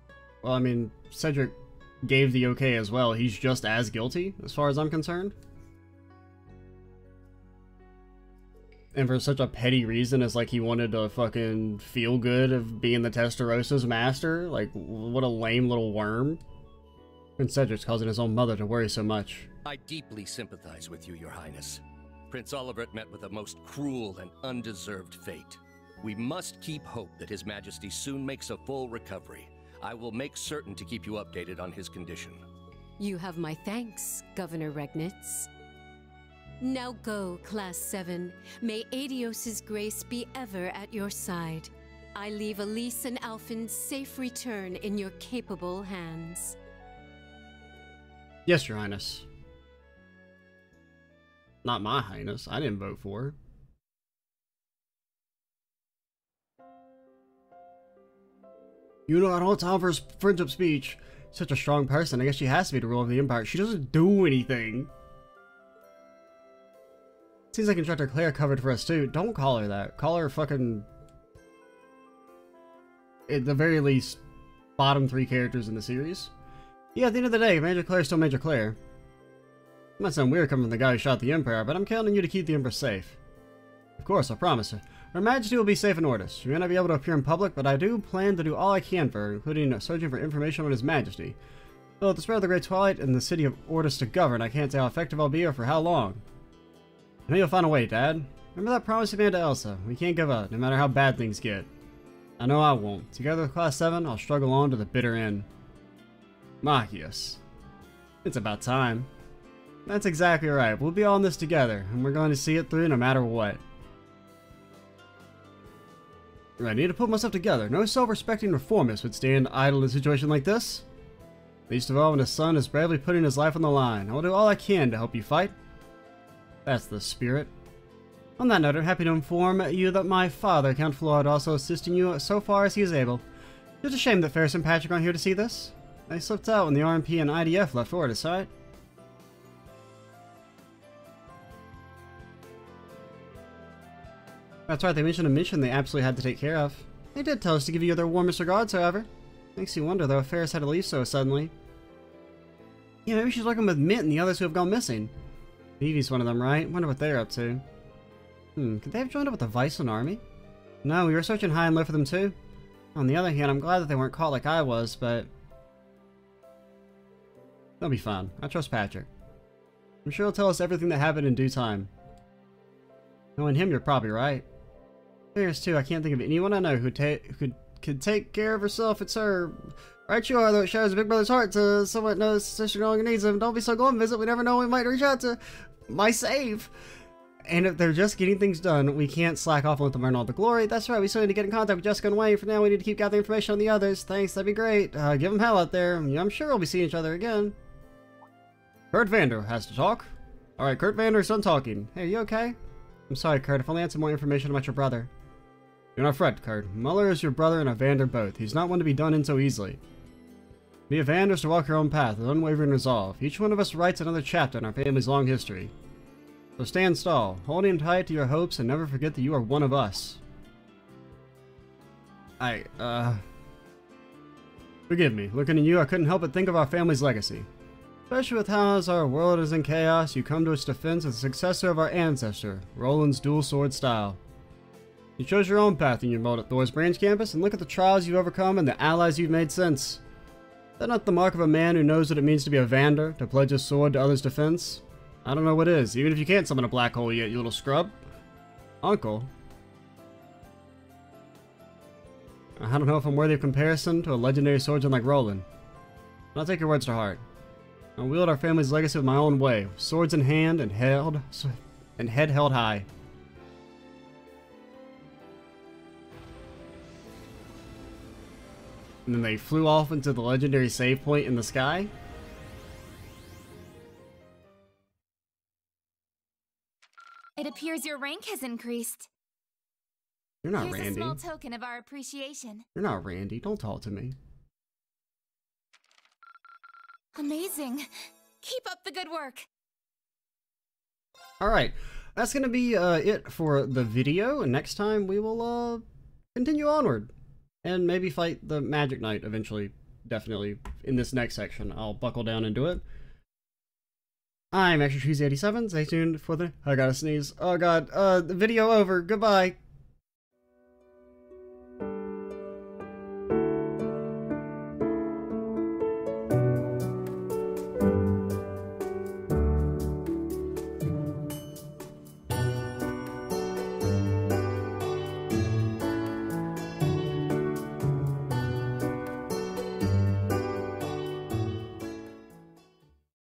Well, I mean, Cedric gave the okay as well. He's just as guilty, as far as I'm concerned. And for such a petty reason as, like, he wanted to fucking feel good of being the Testarosa's master. Like, what a lame little worm. Prince Cedric's causing his own mother to worry so much. I deeply sympathize with you, Your Highness. Prince Olivert met with a most cruel and undeserved fate. We must keep hope that His Majesty soon makes a full recovery. I will make certain to keep you updated on his condition. You have my thanks, Governor Regnitz. Now go, Class 7. May Adios's grace be ever at your side. I leave Elise and Alphin's safe return in your capable hands. Yes, Your Highness. Not my Highness. I didn't vote for her. You know, I don't have time for his friendship speech. Such a strong person. I guess she has to be the ruler of the Empire. She doesn't do anything. Seems like Instructor Claire covered for us too. Don't call her that. Call her fucking... at the very least, bottom 3 characters in the series. Yeah, at the end of the day, Major Claire's still Major Claire. It might sound weird coming from the guy who shot the Emperor, but I'm counting on you to keep the Empress safe. Of course, I promise her. Her Majesty will be safe in Ordis. You may not be able to appear in public, but I do plan to do all I can for her, including searching for information on His Majesty. Though with the spread of the Great Twilight and the city of Ordis to govern, I can't say how effective I'll be or for how long. I know you'll find a way, Dad. Remember that promise you made to Elsa. We can't give up, no matter how bad things get. I know I won't. Together with Class 7, I'll struggle on to the bitter end. Machias. It's about time. That's exactly right. We'll be all in this together, and we're going to see it through no matter what. I need to put myself together. No self-respecting reformist would stand idle in a situation like this. Least of all when his son is bravely putting his life on the line. I will do all I can to help you fight. That's the spirit. On that note, I'm happy to inform you that my father, Count Floyd, also assisting you so far as he is able. It's a shame that Ferris and Patrick aren't here to see this. They slipped out when the RMP and IDF left Ordis, right? That's right, they mentioned a mission they absolutely had to take care of. They did tell us to give you their warmest regards, however. Makes you wonder, though, if Ferris had to leave so suddenly. Yeah, maybe she's working with Mint and the others who have gone missing. Vivi's one of them, right? Wonder what they're up to. Could they have joined up with the Viceland army? No, we were searching high and low for them too. On the other hand, I'm glad that they weren't caught like I was, but... they'll be fine. I trust Patrick. I'm sure he'll tell us everything that happened in due time. Knowing him, you're probably right. Ferris too, I can't think of anyone I know who could take care of herself. It's her. Right you are, though it shows a big brother's heart to someone that knows sister no longer needs him. Don't be so glum, visit. We never know when we might reach out to my save. And if they're just getting things done, we can't slack off and let them earn all the glory. That's right, we still need to get in contact with Jessica and Wayne. For now, we need to keep gathering information on the others. Thanks, that'd be great. Give them hell out there. I'm sure we'll be seeing each other again. Kurt Vander has to talk. Alright, Kurt Vander's done talking. Hey, are you okay? I'm sorry, Kurt. If only I had some more information about your brother. Do not fret, Kurt. Muller is your brother and a Vander both. He's not one to be done in so easily. Be a Vander is to walk your own path with unwavering resolve. Each one of us writes another chapter in our family's long history. So stand tall, holding tight to your hopes, and never forget that you are one of us. Forgive me. Looking at you, I couldn't help but think of our family's legacy. Especially with how, as our world is in chaos, you come to its defense as the successor of our ancestor, Roland's dual sword style. You chose your own path in your mode at Thor's Branch campus, and look at the trials you've overcome and the allies you've made since. Is that not the mark of a man who knows what it means to be a Vander, to pledge his sword to others' defense? I don't know what is, even if you can't summon a black hole yet, you little scrub. Uncle. I don't know if I'm worthy of comparison to a legendary swordsman like Roland. But I'll take your words to heart. I'll wield our family's legacy with my own way, swords in hand and head held high. And then they flew off into the legendary save point in the sky. It appears your rank has increased. You're not Here's Randy. a small token of our appreciation. You're not Randy. Don't talk to me. Amazing. Keep up the good work. Alright, that's going to be it for the video. And next time we will continue onward. And maybe fight the Magic Knight eventually. Definitely in this next section. I'll buckle down and do it. I'm Extra Cheesy 87. Stay tuned for the... I gotta sneeze. Oh god. The video over. Goodbye.